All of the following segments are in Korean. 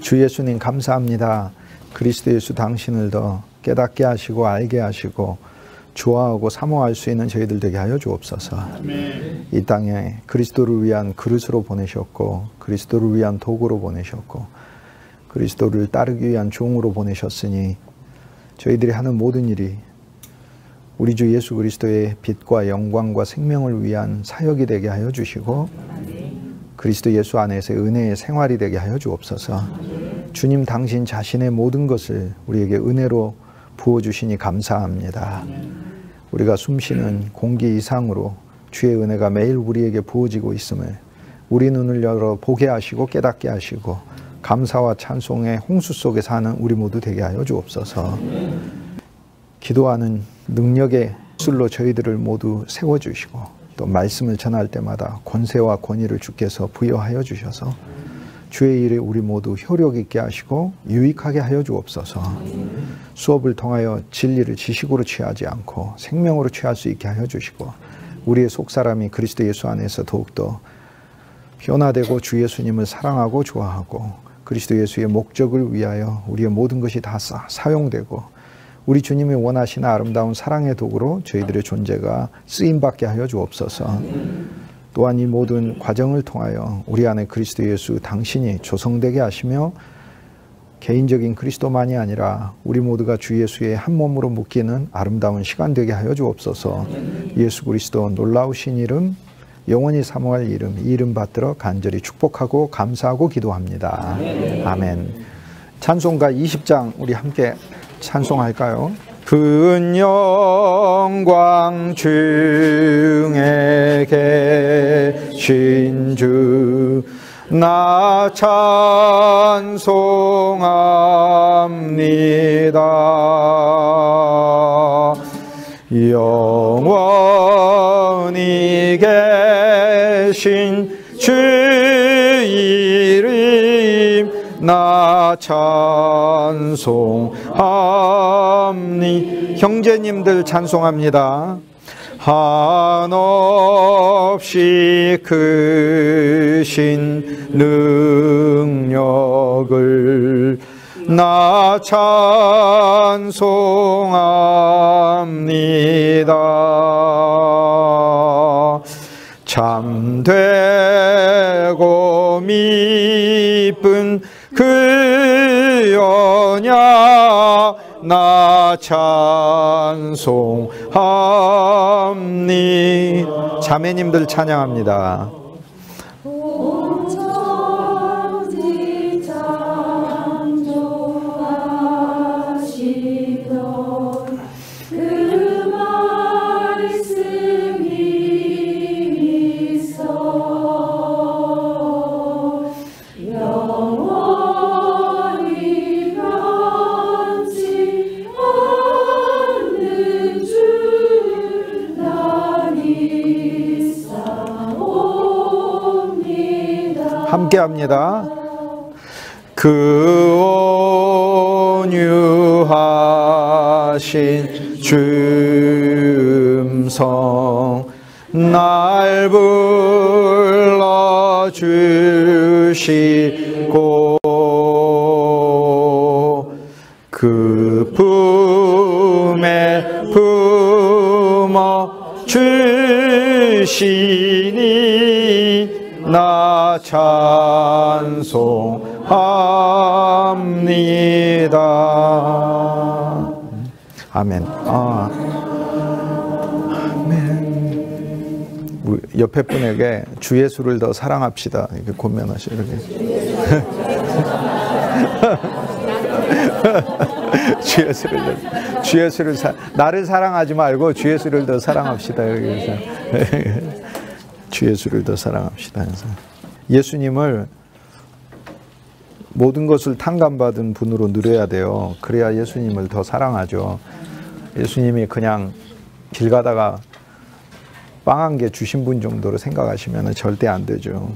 주 예수님 감사합니다. 그리스도 예수 당신을 더 깨닫게 하시고 알게 하시고 좋아하고 사모할 수 있는 저희들 되게 하여 주옵소서. 아멘. 이 땅에 그리스도를 위한 그릇으로 보내셨고 그리스도를 위한 도구로 보내셨고 그리스도를 따르기 위한 종으로 보내셨으니 저희들이 하는 모든 일이 우리 주 예수 그리스도의 빛과 영광과 생명을 위한 사역이 되게 하여 주시고 그리스도 예수 안에서의 은혜의 생활이 되게 하여 주옵소서. 주님 당신 자신의 모든 것을 우리에게 은혜로 부어주시니 감사합니다. 우리가 숨쉬는 공기 이상으로 주의 은혜가 매일 우리에게 부어지고 있음을 우리 눈을 열어 보게 하시고 깨닫게 하시고 감사와 찬송의 홍수 속에 사는 우리 모두 되게 하여 주옵소서. 기도하는 능력의 술로 저희들을 모두 세워주시고 또 말씀을 전할 때마다 권세와 권위를 주께서 부여하여 주셔서 주의 일에 우리 모두 효력 있게 하시고 유익하게 하여 주옵소서. 수업을 통하여 진리를 지식으로 취하지 않고 생명으로 취할 수 있게 하여 주시고 우리의 속사람이 그리스도 예수 안에서 더욱더 변화되고 주 예수님을 사랑하고 좋아하고 그리스도 예수의 목적을 위하여 우리의 모든 것이 다 사용되고 우리 주님이 원하시는 아름다운 사랑의 도구로 저희들의 존재가 쓰임받게 하여 주옵소서. 또한 이 모든 과정을 통하여 우리 안에 그리스도 예수 당신이 조성되게 하시며 개인적인 그리스도만이 아니라 우리 모두가 주 예수의 한 몸으로 묶이는 아름다운 시간 되게 하여 주옵소서. 예수 그리스도 놀라우신 이름, 영원히 사모할 이름, 이 이름 받들어 간절히 축복하고 감사하고 기도합니다. 아멘. 찬송가 20장 우리 함께 찬송할까요? 큰 영광 중에 계신 주 나 찬송합니다. 영원히 계신 주 이름 나 찬송합니다. 형제님들 찬송합니다. 한없이 크신 능력을 나 찬송합니다. 참되고 미쁜 그 언약 나 찬송합니다. 자매님들 찬양합니다. 함께합니다. 그 온유하신 주 음성 날 불러주시고 그 품에 품어 주시니 나 찬송합니다. 아멘. 아멘. 옆에 분에게 주 예수를 더 사랑합시다. 이렇게 권면하시죠. 이렇게. 주 예수를 나를 사랑하지 말고 주 예수를 더 사랑합시다. 이렇게 해서. 주 예수를 더 사랑합시다. 해서. 예수님을 모든 것을 탕감받은 분으로 누려야 돼요. 그래야 예수님을 더 사랑하죠. 예수님이 그냥 길 가다가 빵 한 개 주신 분 정도로 생각하시면 절대 안 되죠.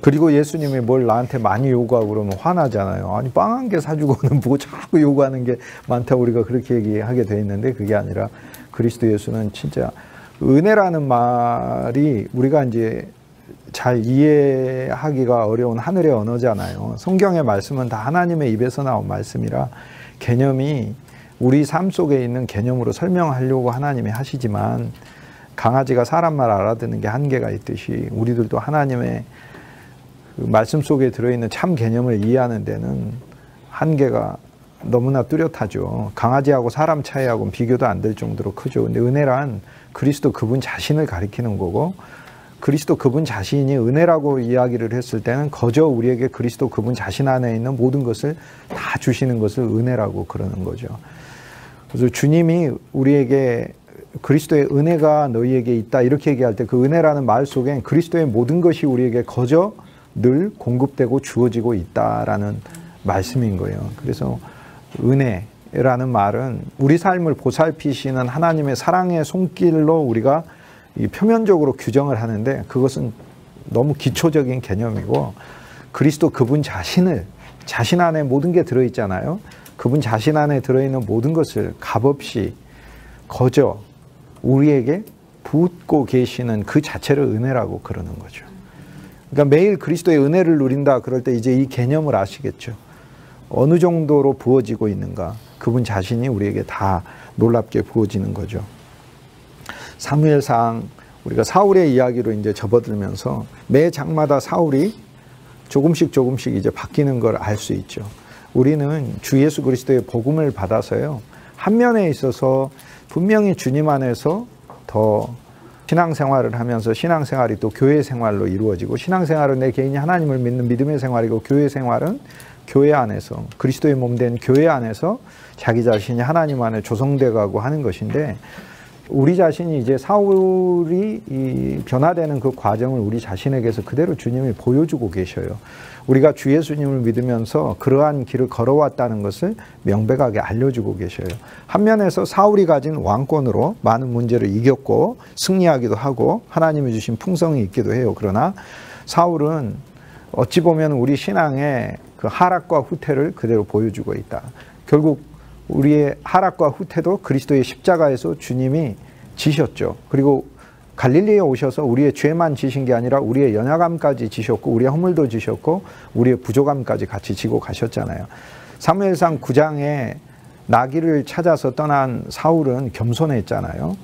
그리고 예수님이 뭘 나한테 많이 요구하고 그러면 화나잖아요. 아니 빵 한 개 사주고는 뭐 자꾸 요구하는 게 많다고 우리가 그렇게 얘기하게 돼 있는데 그게 아니라 그리스도 예수는 진짜 은혜라는 말이 우리가 이제 잘 이해하기가 어려운 하늘의 언어잖아요. 성경의 말씀은 다 하나님의 입에서 나온 말씀이라 개념이 우리 삶 속에 있는 개념으로 설명하려고 하나님이 하시지만 강아지가 사람 말 알아듣는 게 한계가 있듯이 우리들도 하나님의 그 말씀 속에 들어있는 참 개념을 이해하는 데는 한계가 너무나 뚜렷하죠. 강아지하고 사람 차이하고는 비교도 안 될 정도로 크죠. 근데 은혜란 그리스도 그분 자신을 가리키는 거고 그리스도 그분 자신이 은혜라고 이야기를 했을 때는 거저 우리에게 그리스도 그분 자신 안에 있는 모든 것을 다 주시는 것을 은혜라고 그러는 거죠. 그래서 주님이 우리에게 그리스도의 은혜가 너희에게 있다 이렇게 얘기할 때 그 은혜라는 말 속에 그리스도의 모든 것이 우리에게 거저 늘 공급되고 주어지고 있다라는 말씀인 거예요. 그래서 은혜라는 말은 우리 삶을 보살피시는 하나님의 사랑의 손길로 우리가 표면적으로 규정을 하는데 그것은 너무 기초적인 개념이고 그리스도 그분 자신을 자신 안에 모든 게 들어있잖아요. 그분 자신 안에 들어있는 모든 것을 값없이 거저 우리에게 붓고 계시는 그 자체를 은혜라고 그러는 거죠. 그러니까 매일 그리스도의 은혜를 누린다 그럴 때 이제 이 개념을 아시겠죠. 어느 정도로 부어지고 있는가. 그분 자신이 우리에게 다 놀랍게 부어지는 거죠. 사무엘상 우리가 사울의 이야기로 이제 접어들면서 매 장마다 사울이 조금씩 이제 바뀌는 걸 알 수 있죠. 우리는 주 예수 그리스도의 복음을 받아서요. 한 면에 있어서 분명히 주님 안에서 더 신앙생활을 하면서 신앙생활이 또 교회 생활로 이루어지고 신앙생활은 내 개인이 하나님을 믿는 믿음의 생활이고 교회 생활은 교회 안에서 그리스도의 몸 된 교회 안에서 자기 자신이 하나님 안에 조성돼 가고 하는 것인데 우리 자신이 이제 사울이 변화되는 그 과정을 우리 자신에게서 그대로 주님이 보여주고 계셔요. 우리가 주 예수님을 믿으면서 그러한 길을 걸어왔다는 것을 명백하게 알려주고 계셔요. 한면에서 사울이 가진 왕권으로 많은 문제를 이겼고 승리하기도 하고 하나님이 주신 풍성이 있기도 해요. 그러나 사울은 어찌 보면 우리 신앙의 그 하락과 후퇴를 그대로 보여주고 있다. 결국 우리의 하락과 후퇴도 그리스도의 십자가에서 주님이 지셨죠. 그리고 갈릴리에 오셔서 우리의 죄만 지신 게 아니라 우리의 연약함까지 지셨고 우리의 허물도 지셨고 우리의 부족함까지 같이 지고 가셨잖아요. 사무엘상 9장에 나귀를 찾아서 떠난 사울은 겸손했잖아요.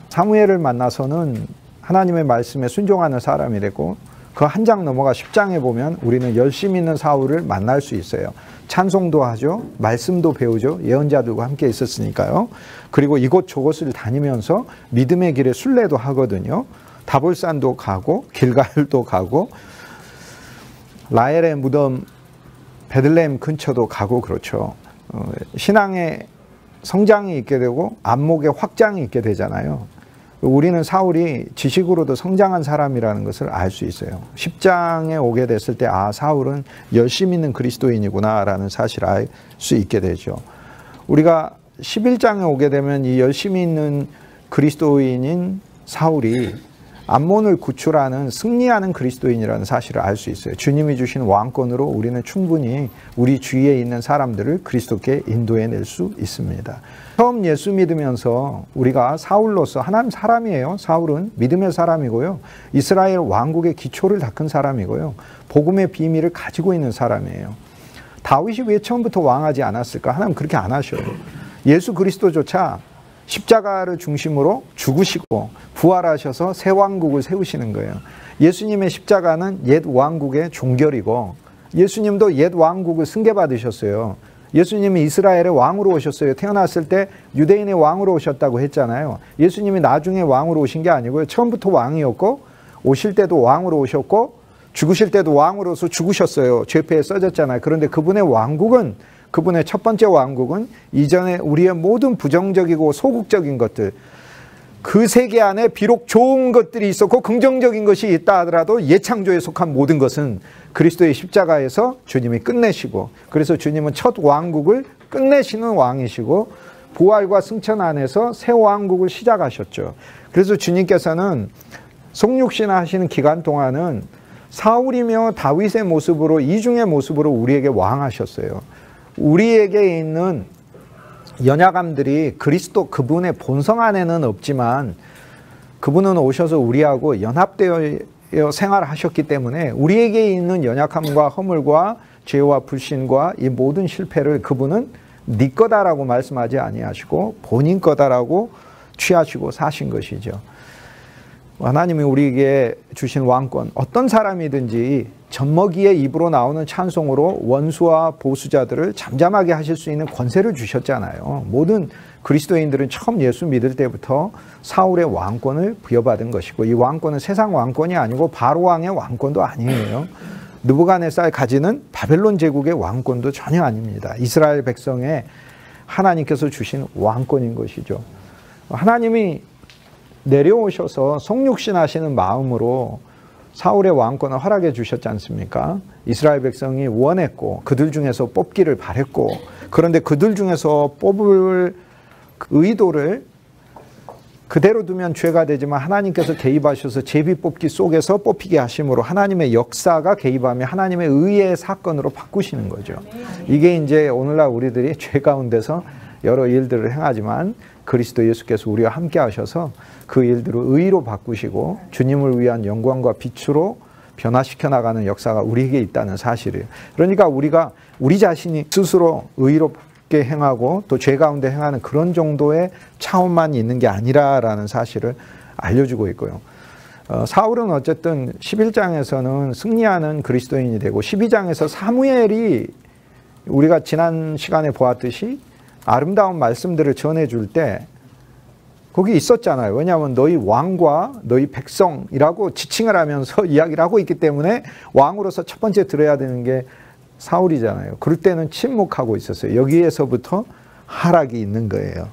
사무엘을 만나서는 하나님의 말씀에 순종하는 사람이 되고 그 한 장 넘어가 10장에 보면 우리는 열심 있는 사울을 만날 수 있어요. 찬송도 하죠. 말씀도 배우죠. 예언자들과 함께 있었으니까요. 그리고 이곳저곳을 다니면서 믿음의 길에 순례도 하거든요. 다볼산도 가고 길갈도 가고 라헬의 무덤 베들레헴 근처도 가고 그렇죠. 신앙의 성장이 있게 되고 안목의 확장이 있게 되잖아요. 우리는 사울이 지식으로도 성장한 사람이라는 것을 알 수 있어요. 10장에 오게 됐을 때 아 사울은 열심 있는 그리스도인이구나 라는 사실을 알 수 있게 되죠. 우리가 11장에 오게 되면 이 열심히 있는 그리스도인인 사울이 암몬을 구출하는 승리하는 그리스도인이라는 사실을 알 수 있어요. 주님이 주신 왕권으로 우리는 충분히 우리 주위에 있는 사람들을 그리스도께 인도해낼 수 있습니다. 처음 예수 믿으면서 우리가 사울로서 하나님 사람이에요. 사울은 믿음의 사람이고요. 이스라엘 왕국의 기초를 닦은 사람이고요. 복음의 비밀을 가지고 있는 사람이에요. 다윗이 왜 처음부터 왕하지 않았을까? 하나님 그렇게 안 하셔요. 예수 그리스도조차 십자가를 중심으로 죽으시고 부활하셔서 새 왕국을 세우시는 거예요. 예수님의 십자가는 옛 왕국의 종결이고 예수님도 옛 왕국을 승계받으셨어요. 예수님이 이스라엘의 왕으로 오셨어요. 태어났을 때 유대인의 왕으로 오셨다고 했잖아요. 예수님이 나중에 왕으로 오신 게 아니고요. 처음부터 왕이었고 오실 때도 왕으로 오셨고 죽으실 때도 왕으로서 죽으셨어요. 죄패에 써졌잖아요. 그런데 그분의 왕국은 그분의 첫 번째 왕국은 이전에 우리의 모든 부정적이고 소극적인 것들 그 세계 안에 비록 좋은 것들이 있었고 긍정적인 것이 있다 하더라도 예창조에 속한 모든 것은 그리스도의 십자가에서 주님이 끝내시고 그래서 주님은 첫 왕국을 끝내시는 왕이시고 부활과 승천 안에서 새 왕국을 시작하셨죠. 그래서 주님께서는 속육신 하시는 기간 동안은 사울이며 다윗의 모습으로 이중의 모습으로 우리에게 왕하셨어요. 우리에게 있는 연약함들이 그리스도 그분의 본성 안에는 없지만 그분은 오셔서 우리하고 연합되어 생활하셨기 때문에 우리에게 있는 연약함과 허물과 죄와 불신과 이 모든 실패를 그분은 네 거다라고 말씀하지 아니하시고 본인 거다라고 취하시고 사신 것이죠. 하나님이 우리에게 주신 왕권, 어떤 사람이든지 젖먹이의 입으로 나오는 찬송으로 원수와 보수자들을 잠잠하게 하실 수 있는 권세를 주셨잖아요. 모든 그리스도인들은 처음 예수 믿을 때부터 사울의 왕권을 부여받은 것이고, 이 왕권은 세상 왕권이 아니고 바로 왕의 왕권도 아니에요. 느부갓네살 가지는 바벨론 제국의 왕권도 전혀 아닙니다. 이스라엘 백성의 하나님께서 주신 왕권인 것이죠. 하나님이 내려오셔서 성육신 하시는 마음으로 사울의 왕권을 허락해 주셨지 않습니까? 이스라엘 백성이 원했고 그들 중에서 뽑기를 바랬고, 그런데 그들 중에서 뽑을 의도를 그대로 두면 죄가 되지만 하나님께서 개입하셔서 제비 뽑기 속에서 뽑히게 하심으로 하나님의 역사가 개입하며 하나님의 의의 사건으로 바꾸시는 거죠. 이게 이제 오늘날 우리들이 죄 가운데서 여러 일들을 행하지만 그리스도 예수께서 우리와 함께 하셔서 그 일들을 의로 바꾸시고 주님을 위한 영광과 빛으로 변화시켜 나가는 역사가 우리에게 있다는 사실이에요. 그러니까 우리가 우리 자신이 스스로 의롭게 행하고 또 죄 가운데 행하는 그런 정도의 차원만 있는 게 아니라라는 사실을 알려주고 있고요. 사울은 어쨌든 11장에서는 승리하는 그리스도인이 되고 12장에서 사무엘이 우리가 지난 시간에 보았듯이 아름다운 말씀들을 전해줄 때 거기 있었잖아요. 왜냐하면 너희 왕과 너희 백성이라고 지칭을 하면서 이야기를 하고 있기 때문에 왕으로서 첫 번째 들어야 되는 게 사울이잖아요. 그럴 때는 침묵하고 있었어요. 여기에서부터 하락이 있는 거예요.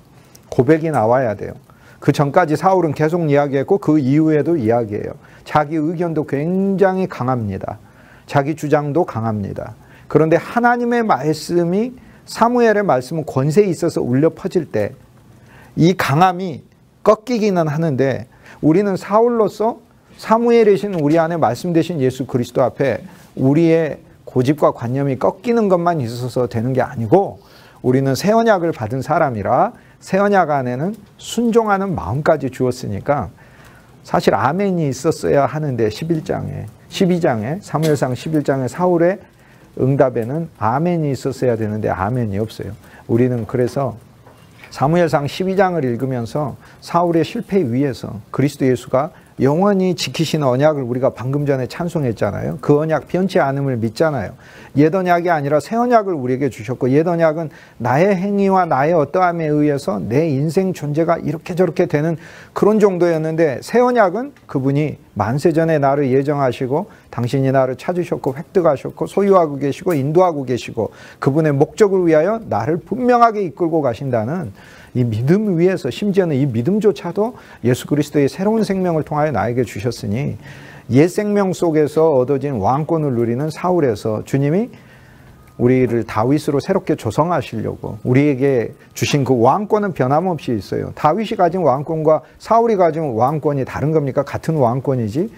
고백이 나와야 돼요. 그 전까지 사울은 계속 이야기했고 그 이후에도 이야기해요. 자기 의견도 굉장히 강합니다. 자기 주장도 강합니다. 그런데 하나님의 말씀이, 사무엘의 말씀은 권세에 있어서 울려 퍼질 때 이 강함이 꺾이기는 하는데, 우리는 사울로서 사무엘이신 우리 안에 말씀 되신 예수 그리스도 앞에 우리의 고집과 관념이 꺾이는 것만 있어서 되는 게 아니고, 우리는 새 언약을 받은 사람이라 새 언약 안에는 순종하는 마음까지 주었으니까 사실 아멘이 있었어야 하는데 12장에 사무엘상 11장에 사울의 응답에는 아멘이 있었어야 되는데 아멘이 없어요. 우리는 그래서 사무엘상 12장을 읽으면서 사울의 실패 위에서 그리스도 예수가 영원히 지키시는 언약을 우리가 방금 전에 찬송했잖아요. 그 언약 변치 않음을 믿잖아요. 옛 언약이 아니라 새 언약을 우리에게 주셨고, 옛 언약은 나의 행위와 나의 어떠함에 의해서 내 인생 존재가 이렇게 저렇게 되는 그런 정도였는데, 새 언약은 그분이 만세전에 나를 예정하시고 당신이 나를 찾으셨고 획득하셨고 소유하고 계시고 인도하고 계시고 그분의 목적을 위하여 나를 분명하게 이끌고 가신다는 이 믿음 위에서, 심지어는 이 믿음조차도 예수 그리스도의 새로운 생명을 통하여 나에게 주셨으니, 옛 생명 속에서 얻어진 왕권을 누리는 사울에서 주님이 우리를 다윗으로 새롭게 조성하시려고 우리에게 주신 그 왕권은 변함없이 있어요. 다윗이 가진 왕권과 사울이 가진 왕권이 다른 겁니까? 같은 왕권이지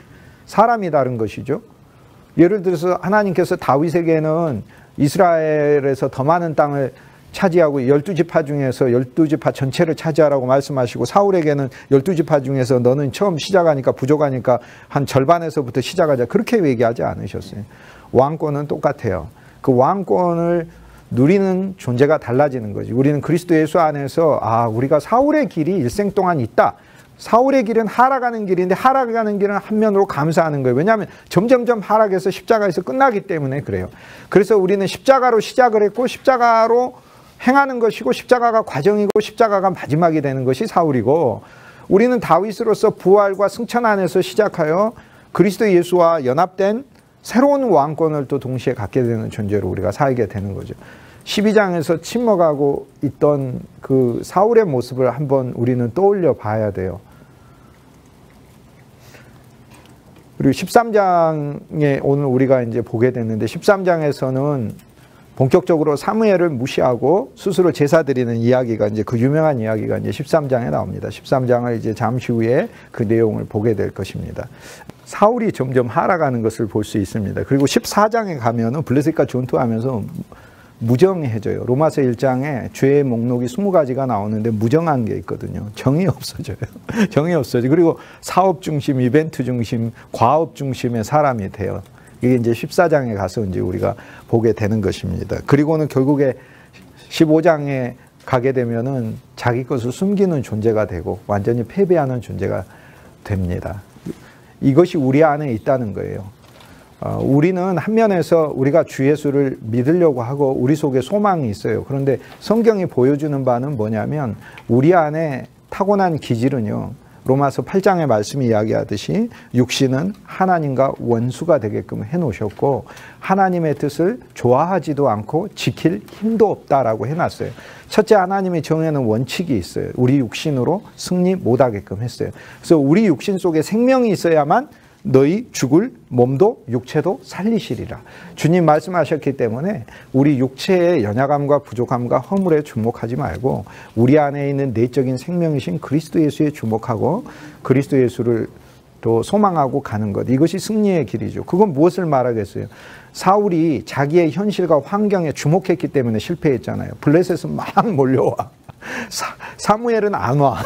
사람이 다른 것이죠. 예를 들어서 하나님께서 다윗에게는 이스라엘에서 더 많은 땅을 차지하고 12지파 중에서 12지파 전체를 차지하라고 말씀하시고, 사울에게는 12지파 중에서 너는 처음 시작하니까 부족하니까 한 절반에서부터 시작하자, 그렇게 얘기하지 않으셨어요. 왕권은 똑같아요. 그 왕권을 누리는 존재가 달라지는 거지. 우리는 그리스도 예수 안에서 우리가 사울의 길이 일생 동안 있다. 사울의 길은 하락하는 길인데 하락하는 길은 한면으로 감사하는 거예요. 왜냐하면 점점점 하락해서 십자가에서 끝나기 때문에 그래요. 그래서 우리는 십자가로 시작을 했고 십자가로 행하는 것이고, 십자가가 과정이고 십자가가 마지막이 되는 것이 사울이고, 우리는 다윗으로서 부활과 승천 안에서 시작하여 그리스도 예수와 연합된 새로운 왕권을 또 동시에 갖게 되는 존재로 우리가 살게 되는 거죠. 12장에서 침묵하고 있던 그 사울의 모습을 한번 우리는 떠올려 봐야 돼요. 그리고 13장에 오늘 우리가 이제 보게 됐는데, 13장에서는 본격적으로 사무엘을 무시하고 스스로 제사 드리는 이야기가, 이제 그 유명한 이야기가 이제 13장에 나옵니다. 13장을 이제 잠시 후에 그 내용을 보게 될 것입니다. 사울이 점점 하락하는 것을 볼 수 있습니다. 그리고 14장에 가면은 블레셋과 전투하면서 무정해져요. 로마서 1장에 죄의 목록이 20가지가 나오는데 무정한 게 있거든요. 정이 없어져요. 정이 없어져요. 그리고 사업 중심, 이벤트 중심, 과업 중심의 사람이 돼요. 이게 이제 14장에 가서 이제 우리가 보게 되는 것입니다. 그리고는 결국에 15장에 가게 되면은 자기 것을 숨기는 존재가 되고 완전히 패배하는 존재가 됩니다. 이것이 우리 안에 있다는 거예요. 우리는 한 면에서 우리가 주 예수를 믿으려고 하고 우리 속에 소망이 있어요. 그런데 성경이 보여주는 바는 뭐냐면 우리 안에 타고난 기질은요. 로마서 8장의 말씀이 이야기하듯이 육신은 하나님과 원수가 되게끔 해놓으셨고 하나님의 뜻을 좋아하지도 않고 지킬 힘도 없다라고 해놨어요. 첫째, 하나님이 정해놓은 원칙이 있어요. 우리 육신으로 승리 못하게끔 했어요. 그래서 우리 육신 속에 생명이 있어야만 너희 죽을 몸도 육체도 살리시리라. 주님 말씀하셨기 때문에 우리 육체의 연약함과 부족함과 허물에 주목하지 말고 우리 안에 있는 내적인 생명이신 그리스도 예수에 주목하고 그리스도 예수를 또 소망하고 가는 것. 이것이 승리의 길이죠. 그건 무엇을 말하겠어요? 사울이 자기의 현실과 환경에 주목했기 때문에 실패했잖아요. 블레셋은 막 몰려와. 사무엘은 안 와.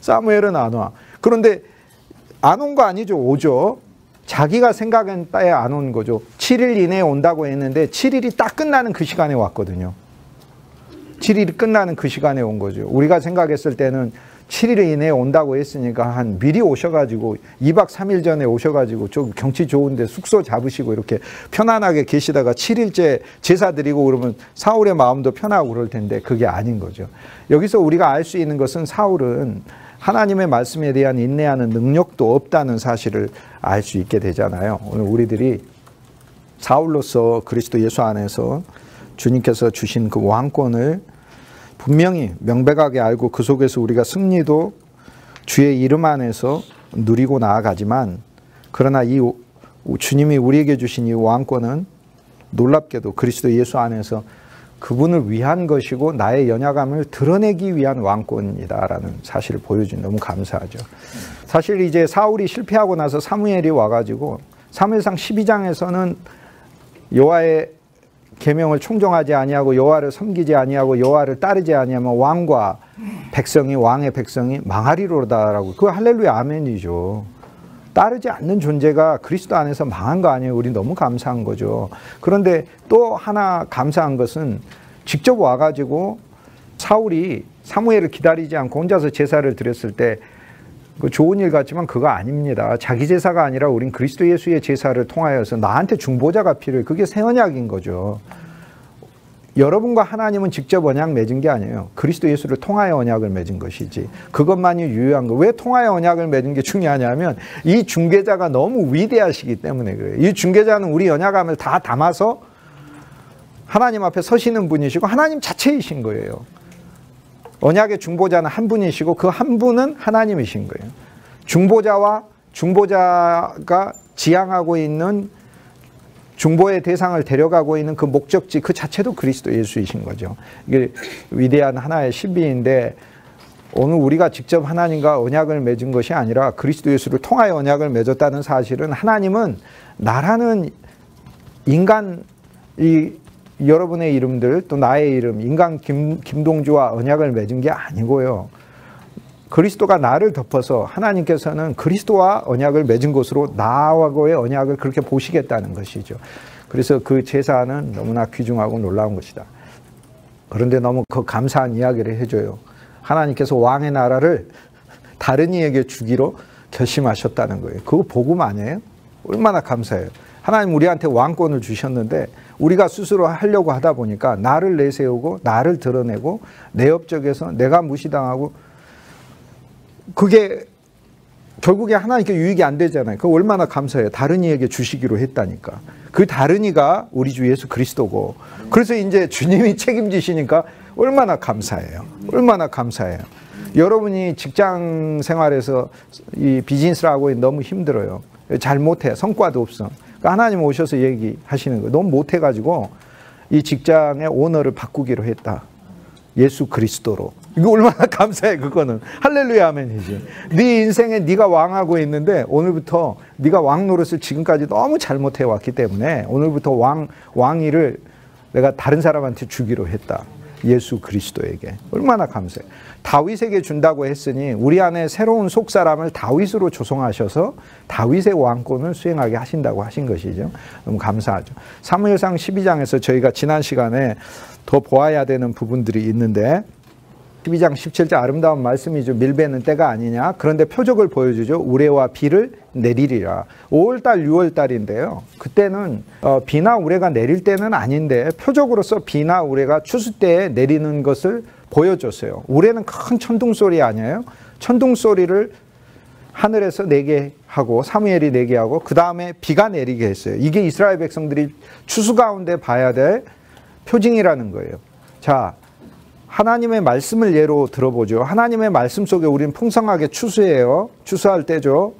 사무엘은 안 와. 그런데 안 온 거 아니죠. 오죠. 자기가 생각한 때에 안 온 거죠. 7일 이내에 온다고 했는데 7일이 딱 끝나는 그 시간에 왔거든요. 7일이 끝나는 그 시간에 온 거죠. 우리가 생각했을 때는 7일 이내에 온다고 했으니까 한 미리 오셔가지고 2박 3일 전에 오셔가지고 좀 경치 좋은데 숙소 잡으시고 이렇게 편안하게 계시다가 7일째 제사 드리고 그러면 사울의 마음도 편하고 그럴 텐데 그게 아닌 거죠. 여기서 우리가 알 수 있는 것은 사울은 하나님의 말씀에 대한 인내하는 능력도 없다는 사실을 알 수 있게 되잖아요. 오늘 우리들이 사울로서 그리스도 예수 안에서 주님께서 주신 그 왕권을 분명히 명백하게 알고 그 속에서 우리가 승리도 주의 이름 안에서 누리고 나아가지만 그러나 이 주님이 우리에게 주신 이 왕권은 놀랍게도 그리스도 예수 안에서 그분을 위한 것이고 나의 연약함을 드러내기 위한 왕권이다라는 사실을 보여준 너무 감사하죠. 사실 이제 사울이 실패하고 나서 사무엘이 와가지고 사무엘상 12장에서는 여호와의 계명을 청종하지 아니하고 여호와를 섬기지 아니하고 여호와를 따르지 아니하면 왕과 백성이 왕의 백성이 망하리로다라고. 그 할렐루야 아멘이죠. 따르지 않는 존재가 그리스도 안에서 망한 거 아니에요. 우리 너무 감사한 거죠. 그런데 또 하나 감사한 것은 직접 와가지고 사울이 사무엘을 기다리지 않고 혼자서 제사를 드렸을 때 그 좋은 일 같지만 그거 아닙니다. 자기 제사가 아니라 우린 그리스도 예수의 제사를 통하여서 나한테 중보자가 필요해요. 그게 새 언약인 거죠. 여러분과 하나님은 직접 언약 맺은 게 아니에요. 그리스도 예수를 통하여 언약을 맺은 것이지. 그것만이 유효한 거. 왜 통하여 언약을 맺은 게 중요하냐면 이 중개자가 너무 위대하시기 때문에 그래요. 이 중개자는 우리 연약함을 다 담아서 하나님 앞에 서시는 분이시고 하나님 자체이신 거예요. 언약의 중보자는 한 분이시고 그 한 분은 하나님이신 거예요. 중보자가 지향하고 있는 중보의 대상을 데려가고 있는 그 목적지 그 자체도 그리스도 예수이신 거죠. 이게 위대한 하나의 신비인데 오늘 우리가 직접 하나님과 언약을 맺은 것이 아니라 그리스도 예수를 통하여 언약을 맺었다는 사실은 하나님은 나라는 인간 여러분의 이름들 또 나의 이름 인간 김동주와 언약을 맺은 게 아니고요. 그리스도가 나를 덮어서 하나님께서는 그리스도와 언약을 맺은 것으로 나하고의 언약을 그렇게 보시겠다는 것이죠. 그래서 그 제사는 너무나 귀중하고 놀라운 것이다. 그런데 너무 그 감사한 이야기를 해줘요. 하나님께서 왕의 나라를 다른 이에게 주기로 결심하셨다는 거예요. 그거 복음 아니에요? 얼마나 감사해요. 하나님 우리한테 왕권을 주셨는데 우리가 스스로 하려고 하다 보니까 나를 내세우고 나를 드러내고 내 업적에서 내가 무시당하고 그게 결국에 하나님께 유익이 안 되잖아요. 그거 얼마나 감사해요. 다른 이에게 주시기로 했다니까. 그 다른 이가 우리 주 예수 그리스도고 그래서 이제 주님이 책임지시니까 얼마나 감사해요. 얼마나 감사해요. 여러분이 직장 생활에서 이 비즈니스를 하고 너무 힘들어요. 잘 못해. 성과도 없어. 그러니까 하나님 오셔서 얘기하시는 거예요. 너무 못해가지고 이 직장의 오너를 바꾸기로 했다. 예수 그리스도로. 이거 얼마나 감사해. 그거는 할렐루야 아멘이지. 네 인생에 네가 왕하고 있는데 오늘부터 네가 왕 노릇을 지금까지 너무 잘못해 왔기 때문에 오늘부터 왕위를 내가 다른 사람한테 주기로 했다. 예수 그리스도에게. 얼마나 감사해. 다윗에게 준다고 했으니 우리 안에 새로운 속사람을 다윗으로 조성하셔서 다윗의 왕권을 수행하게 하신다고 하신 것이죠. 너무 감사하죠. 사무엘상 12장에서 저희가 지난 시간에 더 보아야 되는 부분들이 있는데 12장 17절 아름다운 말씀이죠. 밀베는 때가 아니냐. 그런데 표적을 보여주죠. 우레와 비를 내리리라. 5월달 6월달인데요. 그때는 비나 우레가 내릴 때는 아닌데 표적으로서 비나 우레가 추수 때에 내리는 것을 보여줬어요. 우레는 큰 천둥소리 아니에요. 천둥소리를 하늘에서 내게 하고 사무엘이 내게 하고 그 다음에 비가 내리게 했어요. 이게 이스라엘 백성들이 추수 가운데 봐야 될 표징이라는 거예요. 자, 하나님의 말씀을 예로 들어보죠. 하나님의 말씀 속에 우리는 풍성하게 추수해요. 추수할 때죠.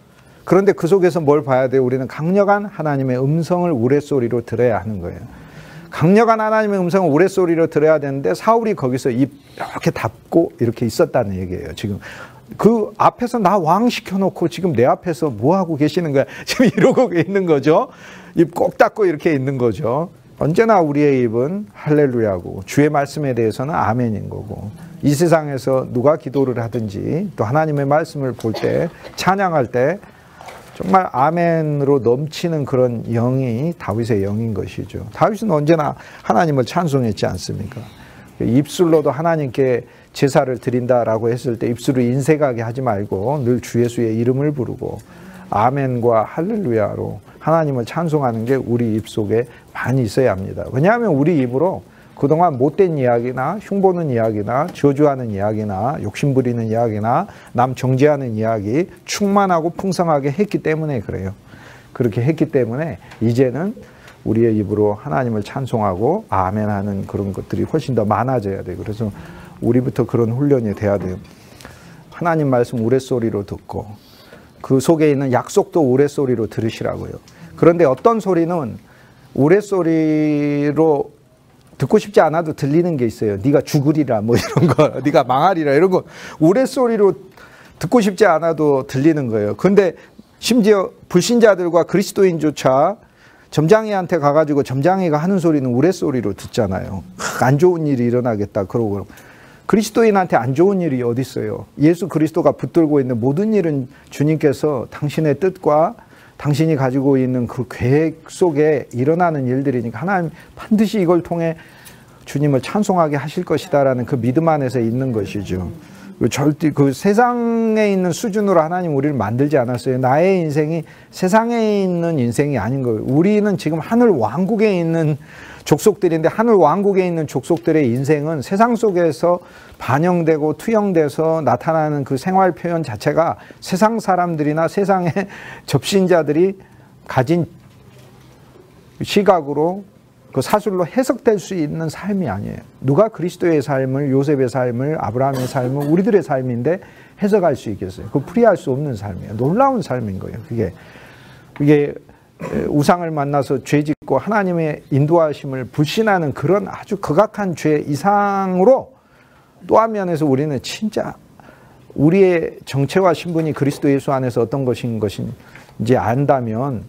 그런데 그 속에서 뭘 봐야 돼요? 우리는 강력한 하나님의 음성을 우레소리로 들어야 하는 거예요. 강력한 하나님의 음성을 우레소리로 들어야 되는데 사울이 거기서 입 이렇게 닫고 이렇게 있었다는 얘기예요. 지금 그 앞에서 나 왕 시켜놓고 지금 내 앞에서 뭐 하고 계시는 거야? 지금 이러고 있는 거죠. 입 꼭 닫고 이렇게 있는 거죠. 언제나 우리의 입은 할렐루야고 주의 말씀에 대해서는 아멘인 거고 이 세상에서 누가 기도를 하든지 또 하나님의 말씀을 볼 때 찬양할 때 정말 아멘으로 넘치는 그런 영이 다윗의 영인 것이죠. 다윗은 언제나 하나님을 찬송했지 않습니까? 입술로도 하나님께 제사를 드린다라고 했을 때 입술을 인색하게 하지 말고 늘 주 예수의 이름을 부르고 아멘과 할렐루야로 하나님을 찬송하는 게 우리 입속에 많이 있어야 합니다. 왜냐하면 우리 입으로 그동안 못된 이야기나 흉보는 이야기나 저주하는 이야기나 욕심부리는 이야기나 남 정죄하는 이야기 충만하고 풍성하게 했기 때문에 그래요. 그렇게 했기 때문에 이제는 우리의 입으로 하나님을 찬송하고 아멘하는 그런 것들이 훨씬 더 많아져야 돼요. 그래서 우리부터 그런 훈련이 돼야 돼요. 하나님 말씀 우레소리로 듣고 그 속에 있는 약속도 우레소리로 들으시라고요. 그런데 어떤 소리는 우레소리로 듣고 싶지 않아도 들리는 게 있어요. 네가 죽으리라 뭐 이런 거, 네가 망하리라 이런 거 우레소리로 듣고 싶지 않아도 들리는 거예요. 그런데 심지어 불신자들과 그리스도인조차 점장이한테 가가지고 점장이가 하는 소리는 우레소리로 듣잖아요. 안 좋은 일이 일어나겠다 그러고. 그리스도인한테 안 좋은 일이 어디 있어요? 예수 그리스도가 붙들고 있는 모든 일은 주님께서 당신의 뜻과 당신이 가지고 있는 그 계획 속에 일어나는 일들이니까 하나님 반드시 이걸 통해 주님을 찬송하게 하실 것이다라는 그 믿음 안에서 있는 것이죠. 절대 그 세상에 있는 수준으로 하나님 우리를 만들지 않았어요. 나의 인생이 세상에 있는 인생이 아닌 거예요. 우리는 지금 하늘 왕국에 있는 족속들인데 하늘 왕국에 있는 족속들의 인생은 세상 속에서 반영되고 투영돼서 나타나는 그 생활 표현 자체가 세상 사람들이나 세상의 접신자들이 가진 시각으로 그 사술로 해석될 수 있는 삶이 아니에요. 누가 그리스도의 삶을, 요셉의 삶을, 아브라함의 삶을 우리들의 삶인데 해석할 수 있겠어요? 그거 풀이할 수 없는 삶이에요. 놀라운 삶인 거예요. 그게 우상을 만나서 죄 짓고 하나님의 인도하심을 불신하는 그런 아주 극악한 죄 이상으로 또 한 면에서 우리는 진짜 우리의 정체와 신분이 그리스도 예수 안에서 어떤 것인지 안다면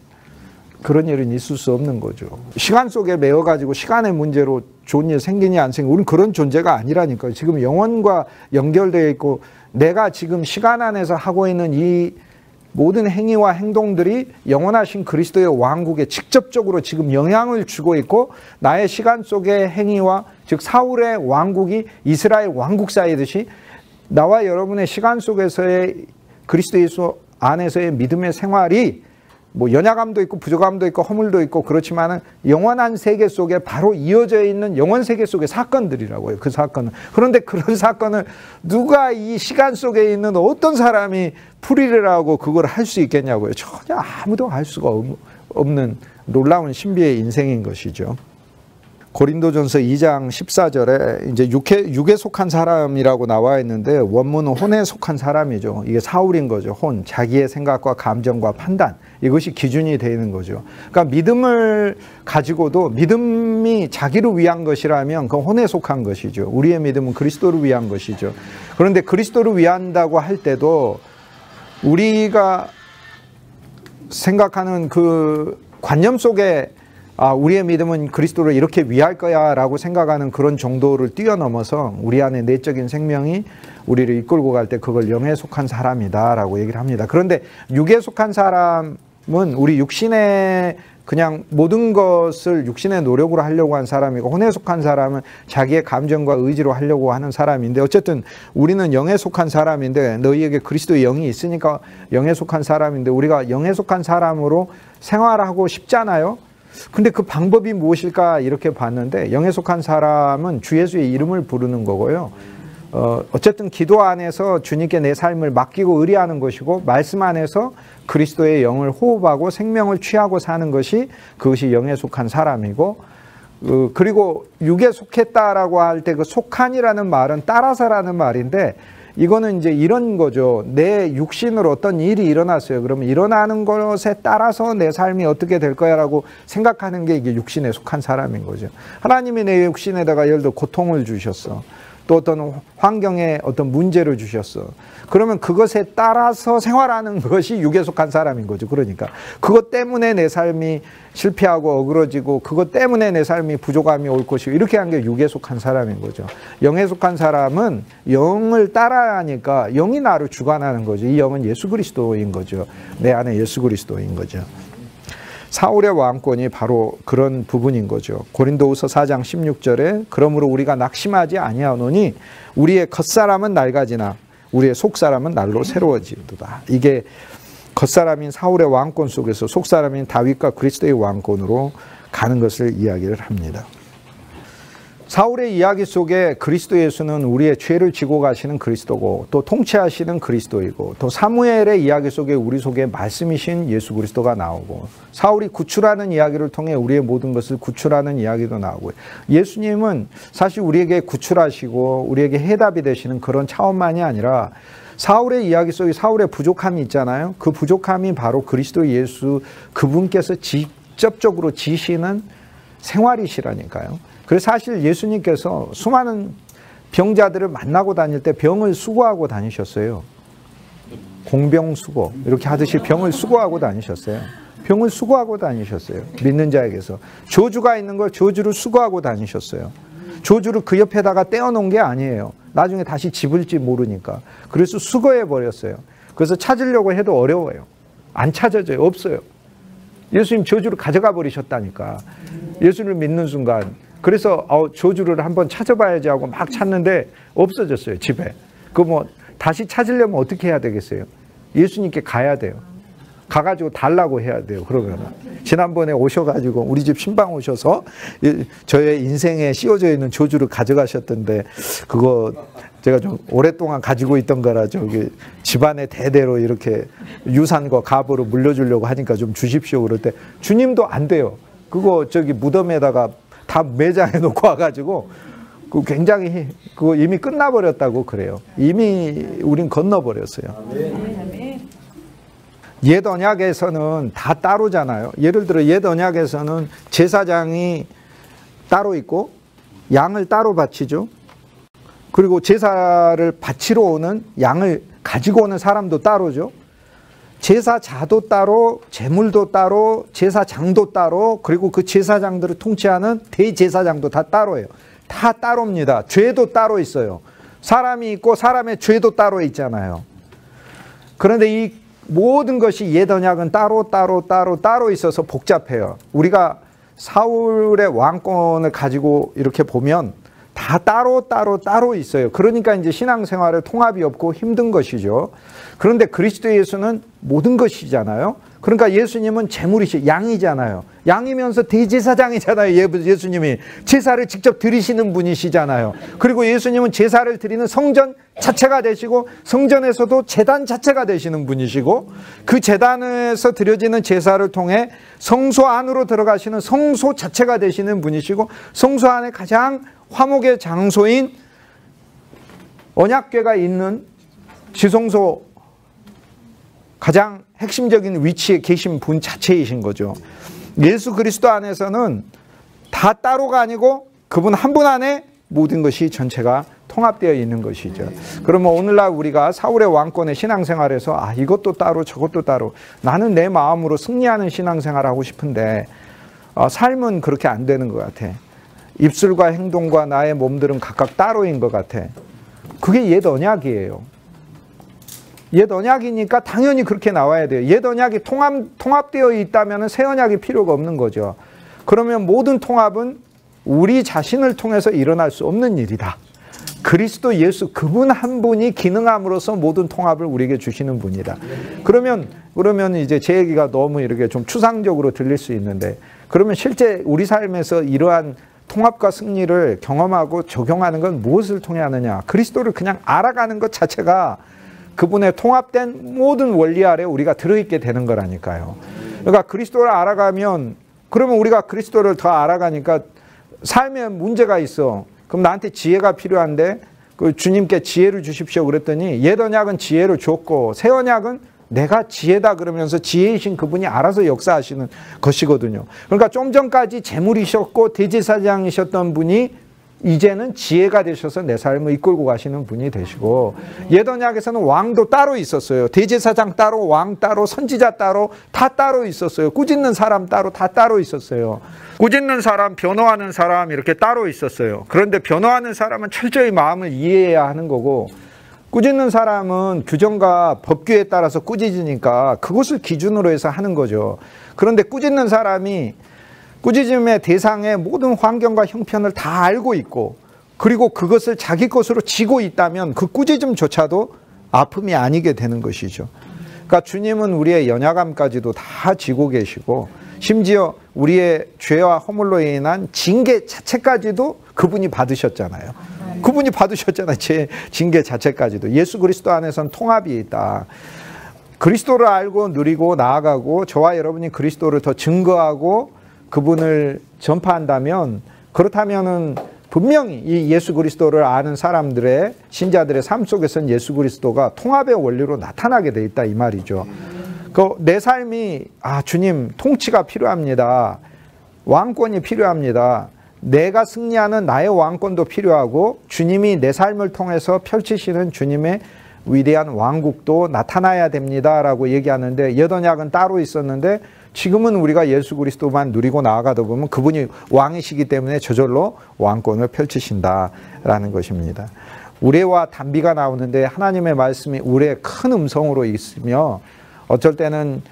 그런 일은 있을 수 없는 거죠. 시간 속에 매여가지고 시간의 문제로 좋은 일 생기니 안 생기니 우리는 그런 존재가 아니라니까요. 지금 영원과 연결되어 있고 내가 지금 시간 안에서 하고 있는 이 모든 행위와 행동들이 영원하신 그리스도의 왕국에 직접적으로 지금 영향을 주고 있고 나의 시간 속의 행위와 즉 사울의 왕국이 이스라엘 왕국 사이듯이 나와 여러분의 시간 속에서의 그리스도 예수 안에서의 믿음의 생활이 뭐 연약함도 있고 부족함도 있고 허물도 있고 그렇지만은 영원한 세계 속에 바로 이어져 있는 영원 세계 속의 사건들이라고요. 그 사건은. 그런데 그런 사건을 누가 이 시간 속에 있는 어떤 사람이 풀이를 하고 그걸 할 수 있겠냐고요. 전혀 아무도 할 수가 없는 놀라운 신비의 인생인 것이죠. 고린도전서 2장 14절에 이제 육에 속한 사람이라고 나와 있는데 원문은 혼에 속한 사람이죠. 이게 사울인 거죠. 혼, 자기의 생각과 감정과 판단 이것이 기준이 되는 거죠. 그러니까 믿음을 가지고도 믿음이 자기를 위한 것이라면 그건 혼에 속한 것이죠. 우리의 믿음은 그리스도를 위한 것이죠. 그런데 그리스도를 위한다고 할 때도 우리가 생각하는 그 관념 속에 우리의 믿음은 그리스도를 이렇게 위할 거야 라고 생각하는 그런 정도를 뛰어넘어서 우리 안에 내적인 생명이 우리를 이끌고 갈 때 그걸 영에 속한 사람이다 라고 얘기를 합니다. 그런데 육에 속한 사람은 우리 육신의 그냥 모든 것을 육신의 노력으로 하려고 한 사람이고, 혼에 속한 사람은 자기의 감정과 의지로 하려고 하는 사람인데, 어쨌든 우리는 영에 속한 사람인데, 너희에게 그리스도의 영이 있으니까 영에 속한 사람인데, 우리가 영에 속한 사람으로 생활하고 싶잖아요. 근데 그 방법이 무엇일까 이렇게 봤는데, 영에 속한 사람은 주 예수의 이름을 부르는 거고요. 어쨌든 기도 안에서 주님께 내 삶을 맡기고 의뢰하는 것이고, 말씀 안에서 그리스도의 영을 호흡하고 생명을 취하고 사는 것이, 그것이 영에 속한 사람이고, 그리고 육에 속했다라고 할 때 그 속한이라는 말은 따라서라는 말인데, 이거는 이제 이런 거죠. 내 육신으로 어떤 일이 일어났어요. 그러면 일어나는 것에 따라서 내 삶이 어떻게 될 거야 라고 생각하는 게 이게 육신에 속한 사람인 거죠. 하나님이 내 육신에다가 예를 들어 고통을 주셨어. 또 어떤 환경에 어떤 문제를 주셨어. 그러면 그것에 따라서 생활하는 것이 육에 속한 사람인 거죠. 그러니까 그것 때문에 내 삶이 실패하고 어그러지고, 그것 때문에 내 삶이 부족함이 올 것이고, 이렇게 한 게 육에 속한 사람인 거죠. 영에 속한 사람은 영을 따라야 하니까 영이 나를 주관하는 거죠. 이 영은 예수 그리스도인 거죠. 내 안에 예수 그리스도인 거죠. 사울의 왕권이 바로 그런 부분인 거죠. 고린도후서 4장 16절에 그러므로 우리가 낙심하지 아니하노니 우리의 겉사람은 낡아지나 우리의 속사람은 날로 새로워지도다. 이게 겉사람인 사울의 왕권 속에서 속사람인 다윗과 그리스도의 왕권으로 가는 것을 이야기를 합니다. 사울의 이야기 속에 그리스도 예수는 우리의 죄를 지고 가시는 그리스도고, 또 통치하시는 그리스도이고, 또 사무엘의 이야기 속에 우리 속에 말씀이신 예수 그리스도가 나오고, 사울이 구출하는 이야기를 통해 우리의 모든 것을 구출하는 이야기도 나오고, 예수님은 사실 우리에게 구출하시고 우리에게 해답이 되시는 그런 차원만이 아니라, 사울의 이야기 속에 사울의 부족함이 있잖아요. 그 부족함이 바로 그리스도 예수 그분께서 직접적으로 지시는 생활이시라니까요. 그래서 사실 예수님께서 수많은 병자들을 만나고 다닐 때 병을 수고하고 다니셨어요. 공병수고 이렇게 하듯이 병을 수고하고 다니셨어요. 병을 수고하고 다니셨어요. 믿는 자에게서 저주가 있는 걸 저주를 수고하고 다니셨어요. 저주를 그 옆에다가 떼어놓은 게 아니에요. 나중에 다시 집을지 모르니까. 그래서 수거해 버렸어요. 그래서 찾으려고 해도 어려워요. 안 찾아져요. 없어요. 예수님 저주를 가져가 버리셨다니까. 예수를 믿는 순간. 그래서 저주를 한번 찾아봐야지 하고 막 찾는데 없어졌어요. 집에. 그 뭐 다시 찾으려면 어떻게 해야 되겠어요? 예수님께 가야 돼요. 가가지고 달라고 해야 돼요. 그러면 지난번에 오셔가지고 우리 집 신방 오셔서 저의 인생에 씌워져 있는 저주를 가져가셨던데, 그거 제가 좀 오랫동안 가지고 있던 거라 저기 집안에 대대로 이렇게 유산과 가보로 물려주려고 하니까 좀 주십시오. 그럴 때 주님도 안 돼요. 그거 저기 무덤에다가 다 매장해 놓고 와가지고 그 굉장히 그거 이미 끝나버렸다고 그래요. 이미 우린 건너버렸어요. 옛 언약에서는 다 따로잖아요. 예를 들어 옛 언약에서는 제사장이 따로 있고 양을 따로 바치죠. 그리고 제사를 바치러 오는 양을 가지고 오는 사람도 따로죠. 제사자도 따로, 제물도 따로, 제사장도 따로, 그리고 그 제사장들을 통치하는 대제사장도 다 따로예요. 다 따로입니다. 죄도 따로 있어요. 사람이 있고 사람의 죄도 따로 있잖아요. 그런데 이 모든 것이 옛 언약은 따로 있어서 복잡해요. 우리가 사울의 왕권을 가지고 이렇게 보면 다 따로 있어요. 그러니까 이제 신앙생활에 통합이 없고 힘든 것이죠. 그런데 그리스도 예수는 모든 것이잖아요. 그러니까 예수님은 제물이시, 양이잖아요. 양이면서 대제사장이잖아요. 예수님이 제사를 직접 드리시는 분이시잖아요. 그리고 예수님은 제사를 드리는 성전 자체가 되시고, 성전에서도 제단 자체가 되시는 분이시고, 그 제단에서 드려지는 제사를 통해 성소 안으로 들어가시는 성소 자체가 되시는 분이시고, 성소 안에 가장 화목의 장소인 언약궤가 있는 지성소 가장 핵심적인 위치에 계신 분 자체이신 거죠. 예수 그리스도 안에서는 다 따로가 아니고 그분 한 분 안에 모든 것이 전체가 통합되어 있는 것이죠. 그러면 오늘날 우리가 사울의 왕권의 신앙생활에서 이것도 따로 저것도 따로, 나는 내 마음으로 승리하는 신앙생활을 하고 싶은데 삶은 그렇게 안 되는 것 같아. 입술과 행동과 나의 몸들은 각각 따로인 것 같아. 그게 옛 언약이에요. 옛 언약이니까 당연히 그렇게 나와야 돼요. 옛 언약이 통합되어 있다면 새 언약이 필요가 없는 거죠. 그러면 모든 통합은 우리 자신을 통해서 일어날 수 없는 일이다. 그리스도 예수 그분 한 분이 기능함으로써 모든 통합을 우리에게 주시는 분이다. 그러면 이제 제 얘기가 너무 이렇게 좀 추상적으로 들릴 수 있는데, 그러면 실제 우리 삶에서 이러한 통합과 승리를 경험하고 적용하는 건 무엇을 통해 하느냐? 그리스도를 그냥 알아가는 것 자체가 그분의 통합된 모든 원리 아래 우리가 들어있게 되는 거라니까요. 그러니까 그리스도를 알아가면, 그러면 우리가 그리스도를 더 알아가니까 삶에 문제가 있어. 그럼 나한테 지혜가 필요한데 그 주님께 지혜를 주십시오 그랬더니 옛 언약은 지혜를 줬고 새 언약은 내가 지혜다 그러면서 지혜이신 그분이 알아서 역사하시는 것이거든요. 그러니까 좀 전까지 재물이셨고 대제사장이셨던 분이 이제는 지혜가 되셔서 내 삶을 이끌고 가시는 분이 되시고, 옛 언약에서는 왕도 따로 있었어요. 대제사장 따로, 왕 따로, 선지자 따로, 다 따로 있었어요. 꾸짖는 사람 따로, 다 따로 있었어요. 꾸짖는 사람, 변호하는 사람 이렇게 따로 있었어요. 그런데 변호하는 사람은 철저히 마음을 이해해야 하는 거고, 꾸짖는 사람은 규정과 법규에 따라서 꾸짖으니까 그것을 기준으로 해서 하는 거죠. 그런데 꾸짖는 사람이 꾸짖음의 대상의 모든 환경과 형편을 다 알고 있고, 그리고 그것을 자기 것으로 지고 있다면 그 꾸짖음조차도 아픔이 아니게 되는 것이죠. 그러니까 주님은 우리의 연약함까지도 다 지고 계시고, 심지어 우리의 죄와 허물로 인한 징계 자체까지도 그분이 받으셨잖아요. 그분이 받으셨잖아요. 제 징계 자체까지도. 예수 그리스도 안에서는 통합이 있다. 그리스도를 알고 누리고 나아가고 저와 여러분이 그리스도를 더 증거하고 그분을 전파한다면, 그렇다면은 분명히 이 예수 그리스도를 아는 사람들의, 신자들의 삶 속에서는 예수 그리스도가 통합의 원리로 나타나게 돼 있다 이 말이죠. 내 삶이 주님 통치가 필요합니다. 왕권이 필요합니다. 내가 승리하는 나의 왕권도 필요하고 주님이 내 삶을 통해서 펼치시는 주님의 위대한 왕국도 나타나야 됩니다 라고 얘기하는데, 옛 언약은 따로 있었는데 지금은 우리가 예수 그리스도만 누리고 나아가다 보면 그분이 왕이시기 때문에 저절로 왕권을 펼치신다라는 것입니다. 우레와 단비가 나오는데 하나님의 말씀이 우레의 큰 음성으로 있으며, 어쩔 때는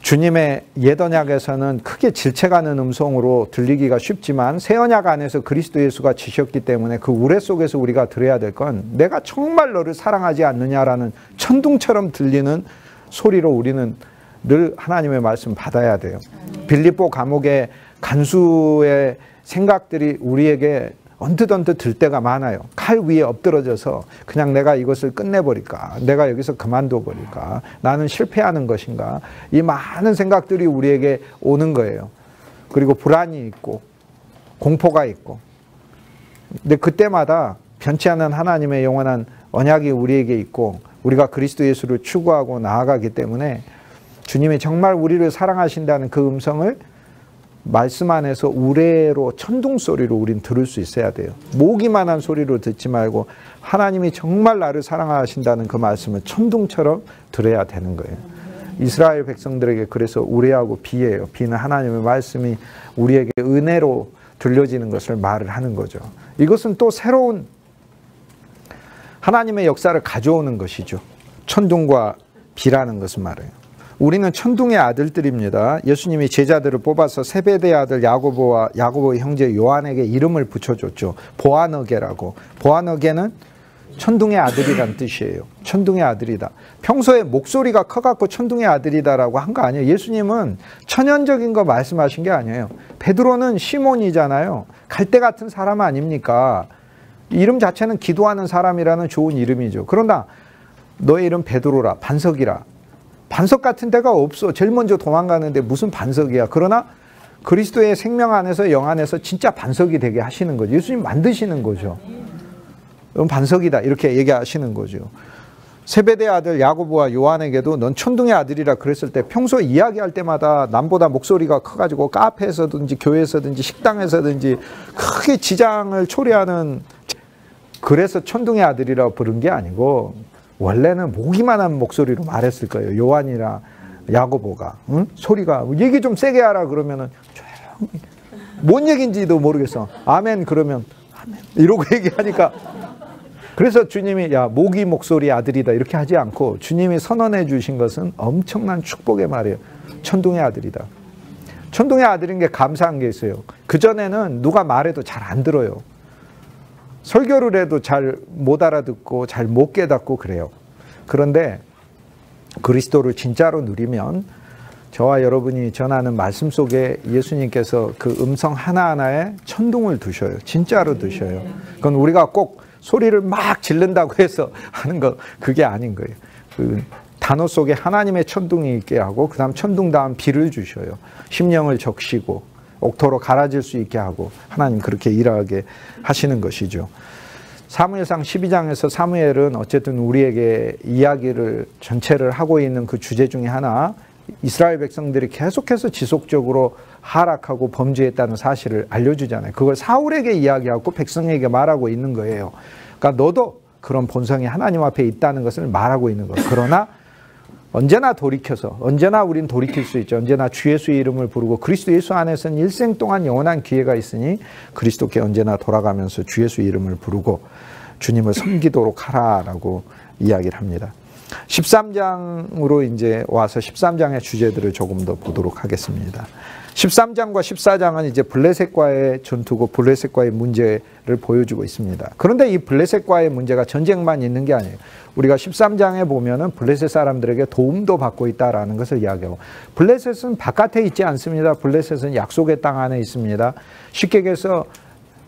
주님의 옛 언약에서는 크게 질책하는 음성으로 들리기가 쉽지만 새 언약 안에서 그리스도 예수가 지셨기 때문에 그 우레 속에서 우리가 들어야 될 건 내가 정말 너를 사랑하지 않느냐라는 천둥처럼 들리는 소리로 우리는 늘 하나님의 말씀 받아야 돼요. 빌립보 감옥의 간수의 생각들이 우리에게 언뜻언뜻 들 때가 많아요. 칼 위에 엎드러져서 그냥 내가 이것을 끝내버릴까? 내가 여기서 그만둬버릴까? 나는 실패하는 것인가? 이 많은 생각들이 우리에게 오는 거예요. 그리고 불안이 있고 공포가 있고. 근데 그때마다 변치 않는 하나님의 영원한 언약이 우리에게 있고 우리가 그리스도 예수를 추구하고 나아가기 때문에 주님이 정말 우리를 사랑하신다는 그 음성을 말씀 안에서 우레로 천둥소리로 우린 들을 수 있어야 돼요. 모기만한 소리로 듣지 말고 하나님이 정말 나를 사랑하신다는 그 말씀을 천둥처럼 들어야 되는 거예요. 이스라엘 백성들에게 그래서 우레하고 비예요. 비는 하나님의 말씀이 우리에게 은혜로 들려지는 것을 말을 하는 거죠. 이것은 또 새로운 하나님의 역사를 가져오는 것이죠. 천둥과 비라는 것은 말이에요. 우리는 천둥의 아들들입니다. 예수님이 제자들을 뽑아서 세베대의 아들 야고보와 야고보의 형제 요한에게 이름을 붙여줬죠. 보아너게라고. 보아너게는 천둥의 아들이란 뜻이에요. 천둥의 아들이다. 평소에 목소리가 커갖고 천둥의 아들이다라고 한 거 아니에요. 예수님은 천연적인 거 말씀하신 게 아니에요. 베드로는 시몬이잖아요. 갈대 같은 사람 아닙니까? 이름 자체는 기도하는 사람이라는 좋은 이름이죠. 그러나 너의 이름 베드로라, 반석이라. 반석 같은 데가 없어. 제일 먼저 도망가는데 무슨 반석이야. 그러나 그리스도의 생명 안에서 영 안에서 진짜 반석이 되게 하시는 거죠. 예수님 만드시는 거죠. 반석이다 이렇게 얘기하시는 거죠. 세베대 아들 야고보와 요한에게도 넌 천둥의 아들이라 그랬을 때 평소 이야기할 때마다 남보다 목소리가 커가지고 카페에서든지 교회에서든지 식당에서든지 크게 지장을 초래하는, 그래서 천둥의 아들이라고 부른 게 아니고 원래는 모기만한 목소리로 말했을 거예요. 요한이나 야고보가 소리가 얘기 좀 세게 하라 그러면은 조용히 뭔 얘기인지도 모르겠어. 아멘 그러면 아멘 이러고 얘기하니까 그래서 주님이 야 모기 목소리 아들이다 이렇게 하지 않고 주님이 선언해 주신 것은 엄청난 축복의 말이에요. 천둥의 아들이다. 천둥의 아들인 게 감사한 게 있어요. 그전에는 누가 말해도 잘 안 들어요. 설교를 해도 잘 못 알아듣고 잘 못 깨닫고 그래요. 그런데 그리스도를 진짜로 누리면 저와 여러분이 전하는 말씀 속에 예수님께서 그 음성 하나하나에 천둥을 두셔요. 진짜로 두셔요. 그건 우리가 꼭 소리를 막 지른다고 해서 하는 거 그게 아닌 거예요. 그 단어 속에 하나님의 천둥이 있게 하고 그 다음 천둥 다음 비를 주셔요. 심령을 적시고 옥토로 갈아질 수 있게 하고 하나님 그렇게 일하게 하시는 것이죠. 사무엘상 12장에서 사무엘은 어쨌든 우리에게 이야기를 전체를 하고 있는 그 주제 중에 하나 이스라엘 백성들이 계속해서 지속적으로 하락하고 범죄했다는 사실을 알려주잖아요. 그걸 사울에게 이야기하고 백성에게 말하고 있는 거예요. 그러니까 너도 그런 본성이 하나님 앞에 있다는 것을 말하고 있는 거예요. 그러나 언제나 돌이켜서 언제나 우린 돌이킬 수 있죠. 언제나 주 예수의 이름을 부르고 그리스도 예수 안에서는 일생 동안 영원한 기회가 있으니 그리스도께 언제나 돌아가면서 주 예수의 이름을 부르고 주님을 섬기도록 하라라고 이야기를 합니다. 13장으로 이제 와서 13장의 주제들을 조금 더 보도록 하겠습니다. 13장과 14장은 이제 블레셋과의 전투고 블레셋과의 문제를 보여주고 있습니다. 그런데 이 블레셋과의 문제가 전쟁만 있는 게 아니에요. 우리가 13장에 보면은 블레셋 사람들에게 도움도 받고 있다라는 것을 이야기하고 블레셋은 바깥에 있지 않습니다. 블레셋은 약속의 땅 안에 있습니다. 쉽게 얘기해서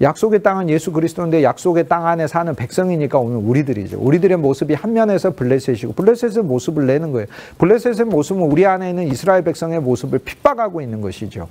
약속의 땅은 예수 그리스도인데 약속의 땅 안에 사는 백성이니까 오늘 우리들이죠. 우리들의 모습이 한 면에서 블레셋이고 블레셋의 모습을 내는 거예요. 블레셋의 모습은 우리 안에 있는 이스라엘 백성의 모습을 핍박하고 있는 것이죠.